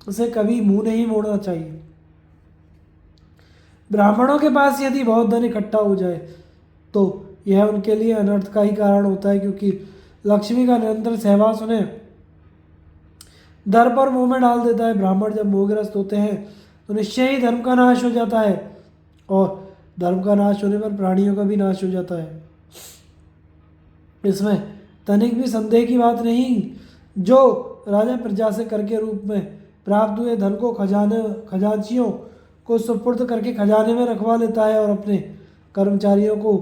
से कभी मुंह नहीं मोड़ना चाहिए। ब्राह्मणों के पास यदि बहुत धन इकट्ठा हो जाए तो यह उनके लिए अनर्थ का ही कारण होता है, क्योंकि लक्ष्मी का निरंतर सहवास उन्हें दर्प और मुंह में डाल देता है। ब्राह्मण जब मोहग्रस्त होते हैं तो निश्चय ही धर्म का नाश हो जाता है, और धर्म का नाश होने पर प्राणियों का भी नाश हो जाता है। इसमें तनिक भी संदेह की बात नहीं। जो राजा प्रजा से कर के रूप में प्राप्त हुए धन को खजांचियों को सुपुर्द करके खजाने में रखवा लेता है और अपने कर्मचारियों को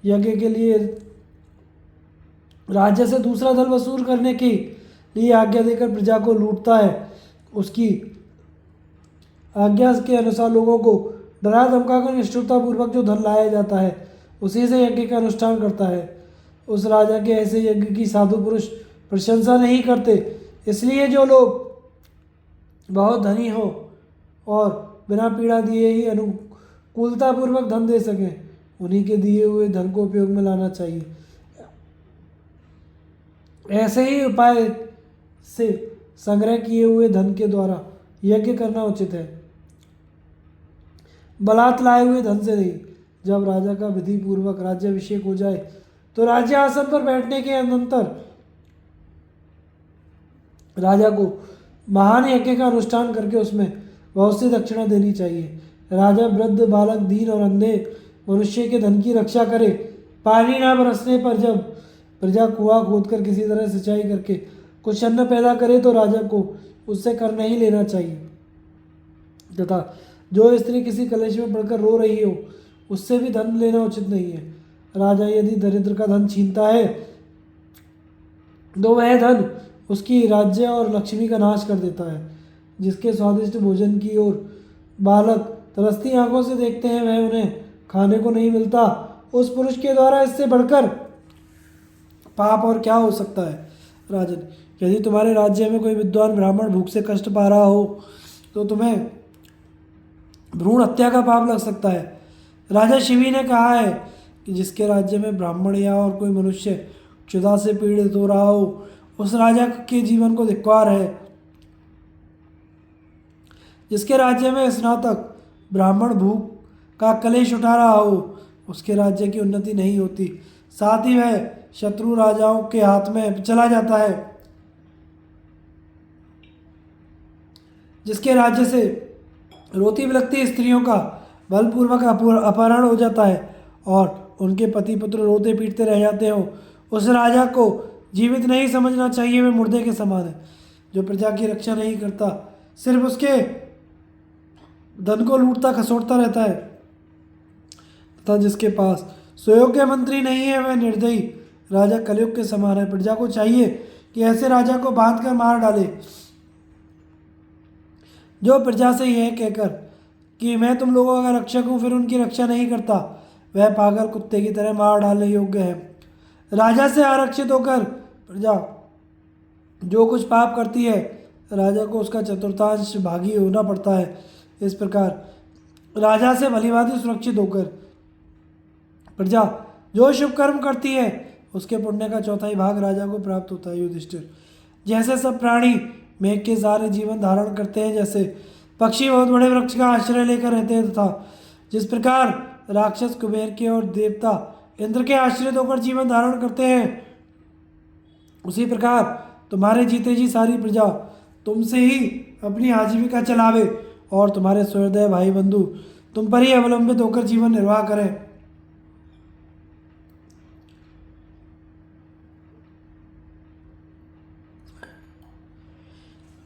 यज्ञ के लिए राज्य से दूसरा धन वसूल करने की लिए आज्ञा देकर प्रजा को लूटता है। उसकी आज्ञा के अनुसार लोगों को डरा धमकाकर निष्ठुरता पूर्वक जो धन लाया जाता है उसी से यज्ञ का अनुष्ठान करता है। उस राजा के ऐसे यज्ञ की साधु पुरुष प्रशंसा नहीं करते। इसलिए जो लोग बहुत धनी हो और बिना पीड़ा दिए ही अनुकूलता पूर्वक धन दे सकें, उन्हीं के दिए हुए धन को उपयोग में लाना चाहिए। ऐसे ही उपाय से संग्रह किए हुए धन के द्वारा यज्ञ करना उचित है, बलात् लाए हुए धन से नहीं। जब राजा का विधि पूर्वक राज्याभिषेक हो जाए तो राज्य आसन पर बैठने के अनंतर राजा को महान यज्ञ का अनुष्ठान करके उसमें बहुत सी दक्षिणा देनी चाहिए। राजा वृद्ध, बालक, दीन और अंधे मनुष्य के धन की रक्षा करे। पानी ना बरसने पर जब प्रजा कुआं खोदकर किसी तरह सिंचाई करके कुछ अन्न पैदा करे तो राजा को उससे कर नहीं लेना चाहिए, तथा जो स्त्री किसी कलेश में पड़कर रो रही हो उससे भी धन लेना उचित नहीं है। राजा यदि दरिद्र का धन छीनता है तो वह धन उसकी राज्य और लक्ष्मी का नाश कर देता है। जिसके स्वादिष्ट भोजन की ओर बालक तरसती आंखों से देखते हैं वह उन्हें खाने को नहीं मिलता। उस पुरुष के द्वारा इससे बढ़कर पाप और क्या हो सकता है। राजन, यदि तुम्हारे राज्य में कोई विद्वान ब्राह्मण भूख से कष्ट पा रहा हो तो तुम्हें भ्रूण हत्या का पाप लग सकता है। राजा शिवी ने कहा है कि जिसके राज्य में ब्राह्मण या और कोई मनुष्य क्षुधा से पीड़ित हो रहा हो उस राजा के जीवन को धिक्कार है। जिसके राज्य में स्नातक ब्राह्मण भूख का कलेश उठा रहा हो, उसके राज्य की उन्नति नहीं होती, साथ ही वह शत्रु राजाओं के हाथ में चला जाता है। जिसके राज्य से रोती बिलखती स्त्रियों का बलपूर्वक अपहरण हो जाता है और उनके पति पुत्र रोते पीटते रह जाते हो, उस राजा को जीवित नहीं समझना चाहिए। वे मुर्दे के समान है जो प्रजा की रक्षा नहीं करता, सिर्फ उसके धन को लूटता खसोटता रहता है, तथा जिसके पास सुयोग्य मंत्री नहीं है वह निर्दयी राजा कलयुग के समान है। प्रजा को चाहिए कि ऐसे राजा को बांध कर मार डाले जो प्रजा से यह कहकर कि मैं तुम लोगों का रक्षक हूँ फिर उनकी रक्षा नहीं करता, वह पागल कुत्ते की तरह मार डालने योग्य है। राजा से आरक्षित होकर प्रजा जो कुछ पाप करती है राजा को उसका चतुर्थांश भागी होना पड़ता है। इस प्रकार राजा से भलीभांति सुरक्षित होकर प्रजा जो शुभ कर्म करती है उसके पुण्य का चौथाई भाग राजा को प्राप्त होता है। युधिष्ठिर, जैसे सब प्राणी मेघ के सहारे जीवन धारण करते हैं, जैसे पक्षी बहुत बड़े वृक्ष का आश्रय लेकर रहते हैं, तथा जिस प्रकार राक्षस कुबेर के और देवता इंद्र के आश्रित होकर जीवन धारण करते हैं, उसी प्रकार तुम्हारे जीते जी सारी प्रजा तुमसे ही अपनी आजीविका चलावे और तुम्हारे सहृदय भाई बंधु तुम पर ही अवलंबित होकर जीवन निर्वाह करें।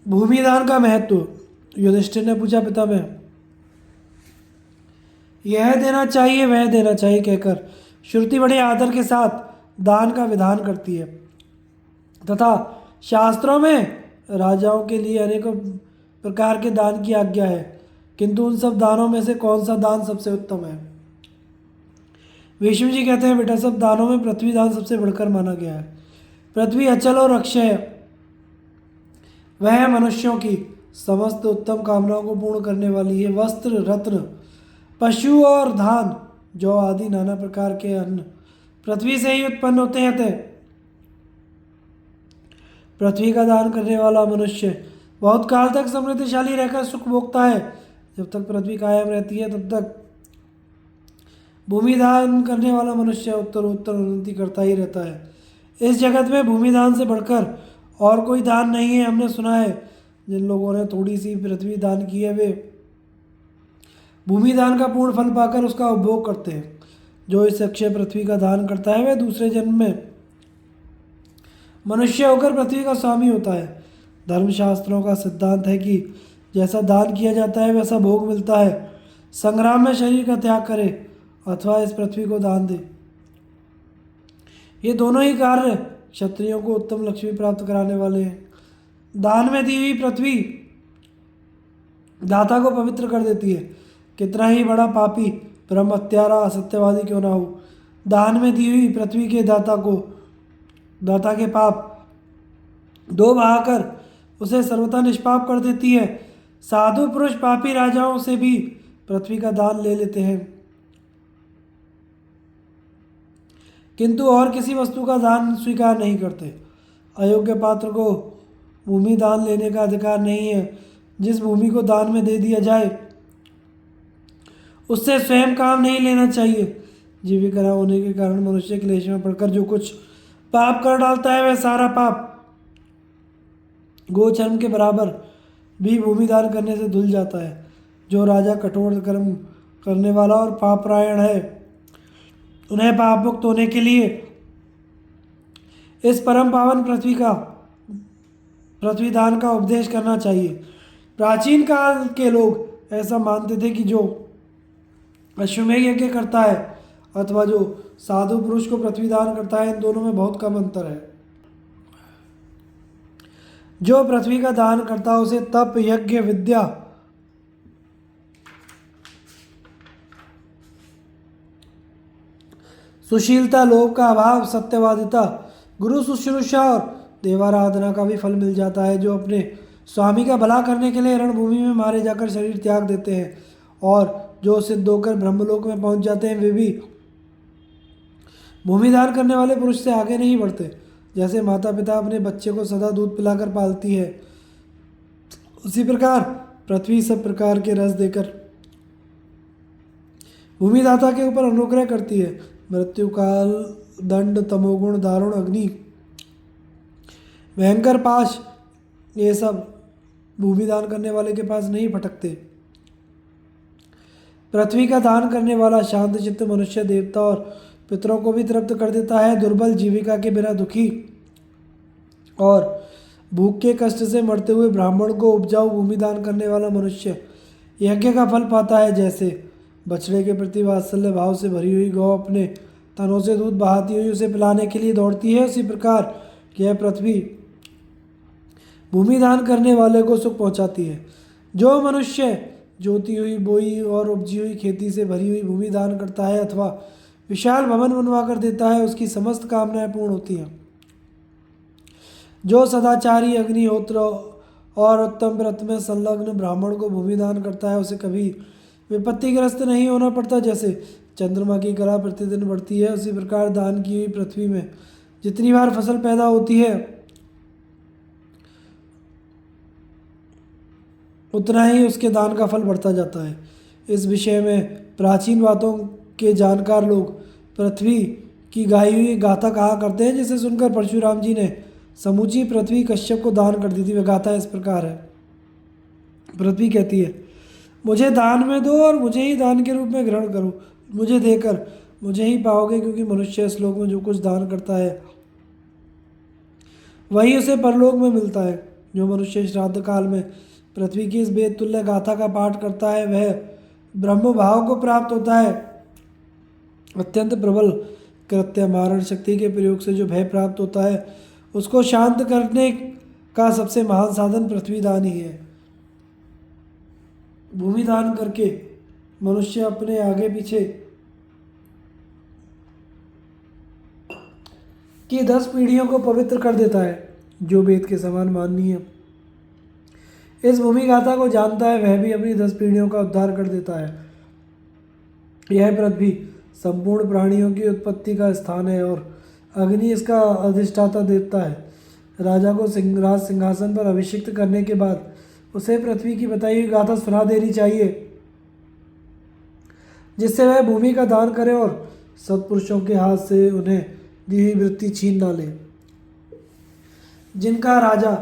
भूमिदान का महत्व। युधिष्ठिर ने पूछा, पिता में यह देना चाहिए वह देना चाहिए कहकर श्रुति बड़े आदर के साथ दान का विधान करती है, तथा शास्त्रों में राजाओं के लिए अनेकों प्रकार के दान की आज्ञा है, किंतु उन सब दानों में से कौन सा दान सबसे उत्तम है? विष्णु जी कहते हैं, बेटा सब दानों में पृथ्वी दान सबसे बढ़कर माना गया है। पृथ्वी अचल और अक्षय है, वह मनुष्यों की समस्त उत्तम कामनाओं को पूर्ण करने वाली है। वस्त्र, रत्न, पशु और धान, जौ आदि नाना प्रकार के अन्न पृथ्वी से ही उत्पन्न होते हैं। अतः पृथ्वी का दान करने वाला मनुष्य बहुत काल तक समृद्धशाली रहकर सुख भोगता है। जब तक पृथ्वी कायम रहती है तब तक भूमि दान करने वाला मनुष्य उत्तर उत्तर उन्नति करता ही रहता है। इस जगत में भूमि दान से बढ़कर और कोई दान नहीं है। हमने सुना है जिन लोगों ने थोड़ी सी पृथ्वी दान की है वे भूमि दान का पूर्ण फल पाकर उसका उपभोग करते हैं। जो इस अक्षय पृथ्वी का दान करता है वह दूसरे जन्म में मनुष्य होकर पृथ्वी का स्वामी होता है। धर्मशास्त्रों का सिद्धांत है कि जैसा दान किया जाता है वैसा भोग मिलता है। संग्राम में शरीर का त्याग करे अथवा इस पृथ्वी को दान दे, ये दोनों ही कार्य क्षत्रियों को उत्तम लक्ष्मी प्राप्त कराने वाले हैं। दान में दी हुई पृथ्वी दाता को पवित्र कर देती है। कितना ही बड़ा पापी ब्रह्म हत्यारा असत्यवादी क्यों ना हो, दान में दी हुई पृथ्वी के दाता के पाप दो बहाकर उसे सर्वथा निष्पाप कर देती है। साधु पुरुष पापी राजाओं से भी पृथ्वी का दान ले लेते हैं, किंतु और किसी वस्तु का दान स्वीकार नहीं करते। अयोग्य पात्र को भूमि दान लेने का अधिकार नहीं है। जिस भूमि को दान में दे दिया जाए उससे स्वयं काम नहीं लेना चाहिए। जीविका होने के कारण मनुष्य क्लेश में पड़कर जो कुछ पाप कर डालता है वह सारा पाप गोचर्म के बराबर भी भूमि दान करने से धुल जाता है। जो राजा कठोर कर्म करने वाला और पापरायण है उन्हें पाप मुक्त होने के लिए इस परम पावन पृथ्वी दान का उपदेश करना चाहिए। प्राचीन काल के लोग ऐसा मानते थे कि जो अश्वमेध यज्ञ करता है अथवा जो साधु पुरुष को पृथ्वी दान करता है इन दोनों में बहुत कम अंतर है। जो पृथ्वी का दान करता है उसे तप, यज्ञ, विद्या, सुशीलता, लोभ का अभाव, सत्यवादिता, गुरु शुश्रूषा और देवाराधना का भी फल मिल जाता है। जो अपने स्वामी का भला करने के लिए रणभूमि में मारे जाकर शरीर त्याग देते हैं और जो सिद्ध होकर ब्रह्मलोक में पहुंच जाते हैं वे भी भूमिदान करने वाले पुरुष से आगे नहीं बढ़ते। जैसे माता पिता अपने बच्चे को सदा दूध पिलाकर पालती है, उसी प्रकार पृथ्वी सब प्रकार के रस देकर भूमिदाता के ऊपर अनुग्रह करती है। मृत्यु काल, दंड, तमोगुण, दारुण, अग्नि, भयंकर पाश, ये सब भूमि दान करने वाले के पास नहीं फटकते। पृथ्वी का दान करने वाला शांत चित्त मनुष्य, देवता और पितरों को भी तृप्त कर देता है। दुर्बल, जीविका के बिना दुखी और भूख के कष्ट से मरते हुए ब्राह्मण को उपजाऊ भूमि दान करने वाला मनुष्य यज्ञ का फल पाता है। जैसे बछड़े के प्रति वात्सल्य भाव से भरी हुई गौ अपने तनों से दूध बहाती हुई उसे पिलाने के लिए दौड़ती है, उसी प्रकार यह पृथ्वी भूमि दान करने वाले को सुख पहुंचाती है। जो मनुष्य जोती हुई, बोई और उपजी हुई खेती से भरी हुई भूमि दान करता है अथवा विशाल भवन बनवा कर देता है, उसकी समस्त कामनाएं पूर्ण होती हैं। जो सदाचारी, अग्निहोत्र और उत्तम व्रत में संलग्न ब्राह्मण को भूमि दान करता है, उसे कभी विपत्तिग्रस्त नहीं होना पड़ता। जैसे चंद्रमा की कला प्रतिदिन बढ़ती है, उसी प्रकार दान की हुई पृथ्वी में जितनी बार फसल पैदा होती है उतना ही उसके दान का फल बढ़ता जाता है। इस विषय में प्राचीन बातों के जानकार लोग पृथ्वी की गाई हुई गाथा कहा करते हैं, जिसे सुनकर परशुराम जी ने समूची पृथ्वी कश्यप को दान कर दी थी। वह गाथा इस प्रकार है। पृथ्वी कहती है, मुझे दान में दो और मुझे ही दान के रूप में ग्रहण करो। मुझे देकर मुझे ही पाओगे, क्योंकि मनुष्य इस लोक में जो कुछ दान करता है वही उसे परलोक में मिलता है। जो मनुष्य श्राद्ध काल में पृथ्वी की इस वेद तुल्य गाथा का पाठ करता है वह ब्रह्म भाव को प्राप्त होता है। अत्यंत प्रबल कृत्य मारण शक्ति के प्रयोग से जो भय प्राप्त होता है उसको शांत करने का सबसे महान साधन पृथ्वी दान ही है। भूमि दान करके मनुष्य अपने आगे पीछे की 10 पीढ़ियों को पवित्र कर देता है, जो वेद के समान माननीय इस भूमि गाथा को जानता है वह भी अपनी 10 पीढ़ियों का उद्धार कर देता है। यह पृथ्वी संपूर्ण प्राणियों की उत्पत्ति का स्थान है और अग्नि इसका अधिष्ठाता देवता है। राजा को राज सिंहासन पर अभिषिक्त करने के बाद उसे पृथ्वी की बताई हुई गाथा सुना देनी चाहिए, जिससे वह भूमि का दान करे और सत्पुरुषों के हाथ से उन्हें दी हुई वृत्ति छीन ना ले। जिनका राजा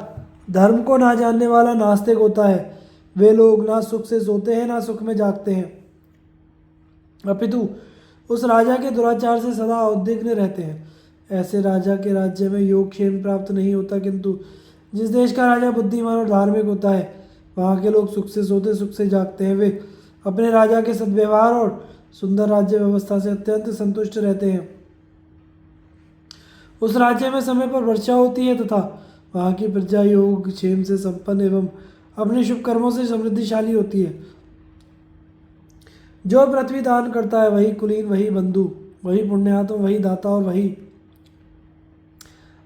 धर्म को ना जानने वाला नास्तिक होता है, वे लोग ना सुख से सोते हैं ना सुख में जागते हैं, अपितु उस राजा के दुराचार से सदा उद्विग्न रहते हैं। ऐसे राजा के राज्य में योग क्षेम प्राप्त नहीं होता, किंतु जिस देश का राजा बुद्धिमान और धार्मिक होता है वहाँ के लोग सुख से सोते सुख से जागते हैं। वे अपने राजा के सद्व्यवहार और सुंदर राज्य व्यवस्था से अत्यंत संतुष्ट रहते हैं। उस राज्य में समय पर वर्षा होती है तथा वहाँ की प्रजा योग क्षेम से संपन्न एवं अपने शुभ कर्मों से समृद्धिशाली होती है। जो पृथ्वी दान करता है वही कुलीन, वही बंधु, वही पुण्यात्मा, वही दाता और वही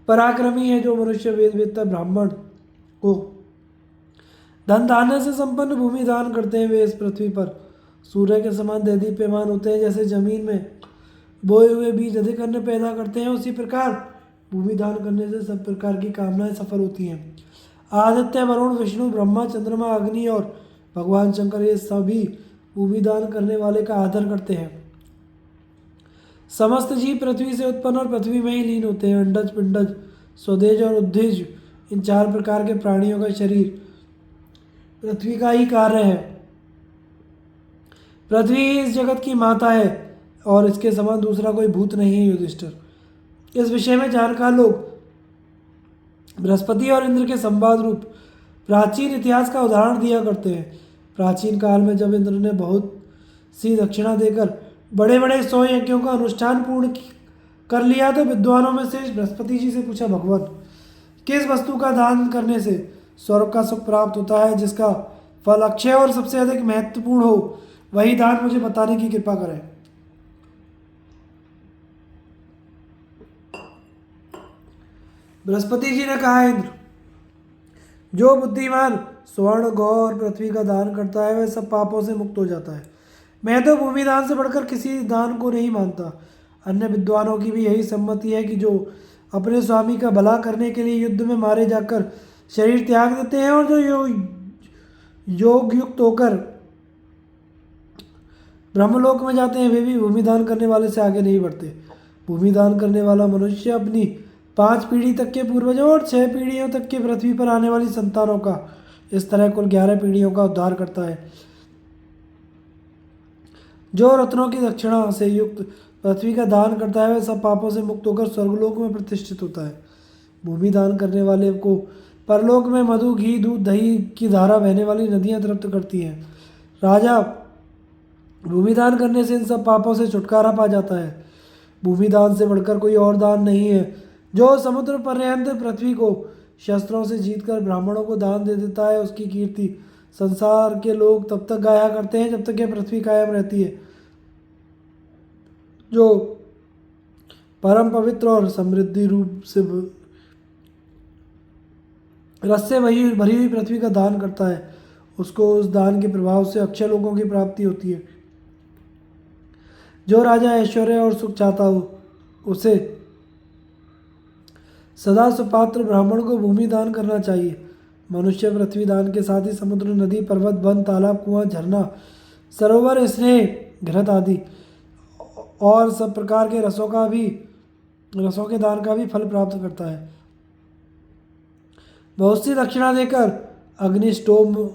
पराक्रमी है। जो मनुष्य वेद वेदता ब्राह्मण को धन दान से संपन्न भूमि दान करते हैं, वे इस पृथ्वी पर सूर्य के समान दैदीप्यमान होते हैं। जैसे जमीन में बोए हुए बीज अधिक अन्न पैदा करते हैं, उसी प्रकार भूमि दान करने से सब प्रकार की कामनाएं सफल होती हैं। आदित्य, वरुण, विष्णु, ब्रह्मा, चंद्रमा, अग्नि और भगवान शंकर ये सभी भूमि दान करने वाले का आदर करते हैं। समस्त जीव पृथ्वी से उत्पन्न और पृथ्वी में ही लीन होते हैं। अंडज, पिंडज, स्वदेज और उद्भिज, इन 4 प्रकार के प्राणियों का शरीर पृथ्वी का ही कार्य है। पृथ्वी इस जगत की माता है और इसके समान दूसरा कोई भूत नहीं है। युधिष्ठिर, इस विषय में जानकार लोग बृहस्पति और इंद्र के संवाद रूप प्राचीन इतिहास का उदाहरण दिया करते हैं। प्राचीन काल में जब इंद्र ने बहुत सी दक्षिणा देकर बड़े बड़े 100 यज्ञों का अनुष्ठान पूर्ण कर लिया तो विद्वानों में से बृहस्पति जी से पूछा, भगवान, किस वस्तु का दान करने से स्वर्ग का सुख प्राप्त होता है, जिसका फल अक्षय और सबसे अधिक महत्वपूर्ण हो, वही दान मुझे बताने की कृपा करें। बृहस्पति जी ने कहा, इंद्र, जो बुद्धिमान स्वर्ण, गौ और पृथ्वी का दान करता है वह सब पापों से मुक्त हो जाता है। मैं तो भूमि दान से बढ़कर किसी दान को नहीं मानता। अन्य विद्वानों की भी यही सम्मति है कि जो अपने स्वामी का भला करने के लिए युद्ध में मारे जाकर शरीर त्याग देते हैं और जो योग युक्त होकर ब्रह्मलोक में जाते हैं वे भी भूमि दान करने वाले से आगे नहीं बढ़ते। भूमि दान करने वाला मनुष्य अपनी 5 पीढ़ी तक के पूर्वजों और 6 पीढ़ियों तक के पृथ्वी पर आने वाली संतानों का, इस तरह कुल 11 पीढ़ियों का उद्धार करता है। जो रत्नों की दक्षिणा से युक्त पृथ्वी का दान करता है वह सब पापों से मुक्त होकर स्वर्गलोक में प्रतिष्ठित होता है। भूमि दान करने वाले को परलोक में मधु, घी, दूध, दही की धारा बहने वाली नदियां तृप्त करती हैं। राजा, भूमि दान करने से इन सब पापों से छुटकारा पा जाता है। भूमि दान से बढ़कर कोई और दान नहीं है। जो समुद्र पर्यंत पृथ्वी को शस्त्रों से जीतकर ब्राह्मणों को दान दे देता है उसकी कीर्ति संसार के लोग तब तक गाया करते हैं जब तक यह पृथ्वी कायम रहती है। जो परम पवित्र और समृद्धि रूप से रस से भरी हुई पृथ्वी का दान करता है उसको उस दान के प्रभाव से अक्षय लोगों की प्राप्ति होती है। जो राजा ऐश्वर्य और सुख चाहता हो उसे सदा सुपात्र ब्राह्मण को भूमि दान करना चाहिए। मनुष्य पृथ्वी दान के साथ ही समुद्र, नदी, पर्वत, वन, तालाब, कुआं, झरना, सरोवर, स्नेह, घृत आदि और सब प्रकार के रसों के दान का भी फल प्राप्त करता है। बहुत सी दक्षिणा देकर अग्निष्टोम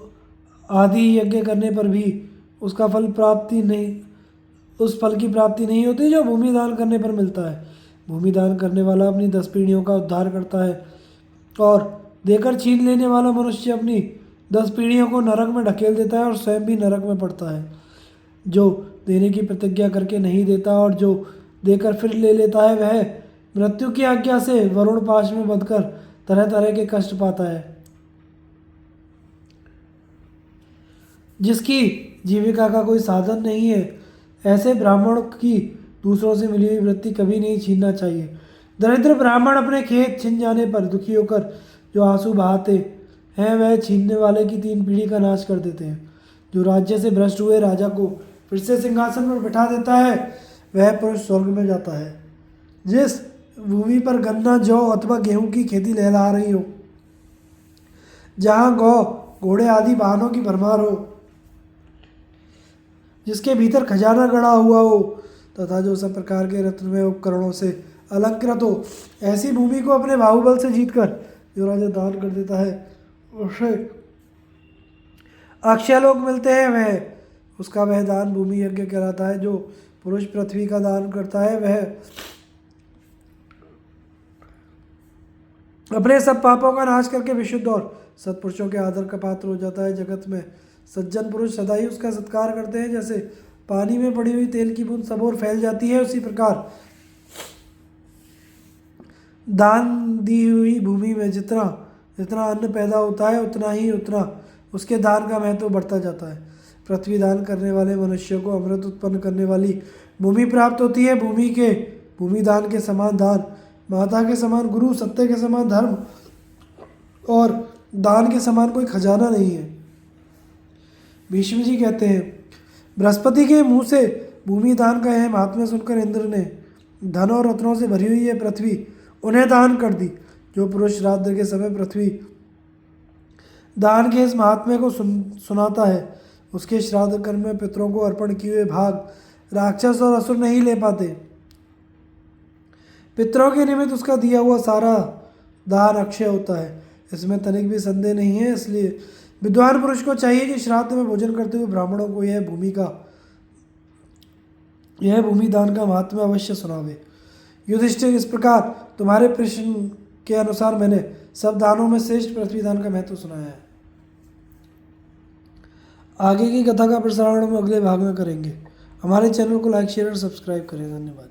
आदि यज्ञ करने पर भी उस फल की प्राप्ति नहीं होती जो भूमि दान करने पर मिलता है। भूमि दान करने वाला अपनी 10 पीढ़ियों का उद्धार करता है और देकर छीन लेने वाला मनुष्य अपनी 10 पीढ़ियों को नरक में ढकेल देता है और स्वयं भी नरक में पड़ता है। जो देने की प्रतिज्ञा करके नहीं देता और जो देकर फिर ले लेता है वह मृत्यु की आज्ञा से वरुण पाश में बंधकर तरह तरह के कष्ट पाता है। जिसकी जीविका का कोई साधन नहीं है ऐसे ब्राह्मण की दूसरों से मिली हुई वृत्ति कभी नहीं छीनना चाहिए। दरिद्र ब्राह्मण अपने खेत छिन जाने पर दुखी होकर जो आंसू बहाते हैं वह छीनने वाले की 3 पीढ़ी का नाश कर देते हैं। जो राज्य से भ्रष्ट हुए राजा को फिर से सिंहासन पर बिठा देता है वह पुरुष स्वर्ग में जाता है। जिस भूमि पर गन्ना, जौ अथवा गेहूं की खेती लहरा रही हो, जहाँ गौ, घोड़े आदि वाहनों की भरमार हो, जिसके भीतर खजाना गड़ा हुआ हो तथा जो सब प्रकार के रत्नमय उपकरणों से अलंकृत हो, ऐसी भूमि को अपने बाहुबल से जीतकर जो राजा दान कर देता है उसे अक्षय लोक मिलते हैं। वह दान भूमि यज्ञ कहलाता है। जो पुरुष पृथ्वी का दान करता है वह अपने सब पापों का नाश करके विशुद्ध और सत्पुरुषों के आदर का पात्र हो जाता है। जगत में सज्जन पुरुष सदा ही उसका सत्कार करते हैं। जैसे पानी में पड़ी हुई तेल की बूंद सब ओर फैल जाती है उसी प्रकार दान दी हुई भूमि में जितना जितना अन्न पैदा होता है उतना उसके दान का महत्व बढ़ता जाता है। पृथ्वी दान करने वाले मनुष्य को अमृत उत्पन्न करने वाली भूमि प्राप्त होती है। भूमि दान के समान दान, माता के समान गुरु, सत्य के समान धर्म और दान के समान कोई खजाना नहीं है। भीष्म जी कहते हैं, बृहस्पति के मुंह से भूमि दान का यह महात्म्य सुनकर इंद्र ने धन और रत्नों से भरी हुई यह पृथ्वी उन्हें दान कर दी। जो पुरुष श्राद्ध के समय पृथ्वी दान के इस महात्म्य को सुनाता है उसके श्राद्ध कर्म में पितरों को अर्पण किए हुए भाग राक्षस और असुर नहीं ले पाते। पितरों के निमित्त उसका दिया हुआ सारा दान अक्षय होता है, इसमें तनिक भी संदेह नहीं है। इसलिए विद्वान पुरुष को चाहिए कि श्राद्ध में भोजन करते हुए ब्राह्मणों को यह भूमि दान का महात्म्य अवश्य सुनावे। युधिष्ठिर, इस प्रकार तुम्हारे प्रश्न के अनुसार मैंने सब दानों में श्रेष्ठ पृथ्वी दान का महत्व सुनाया है। आगे की कथा का प्रसारण हम अगले भाग में करेंगे। हमारे चैनल को लाइक, शेयर और सब्सक्राइब करें। धन्यवाद।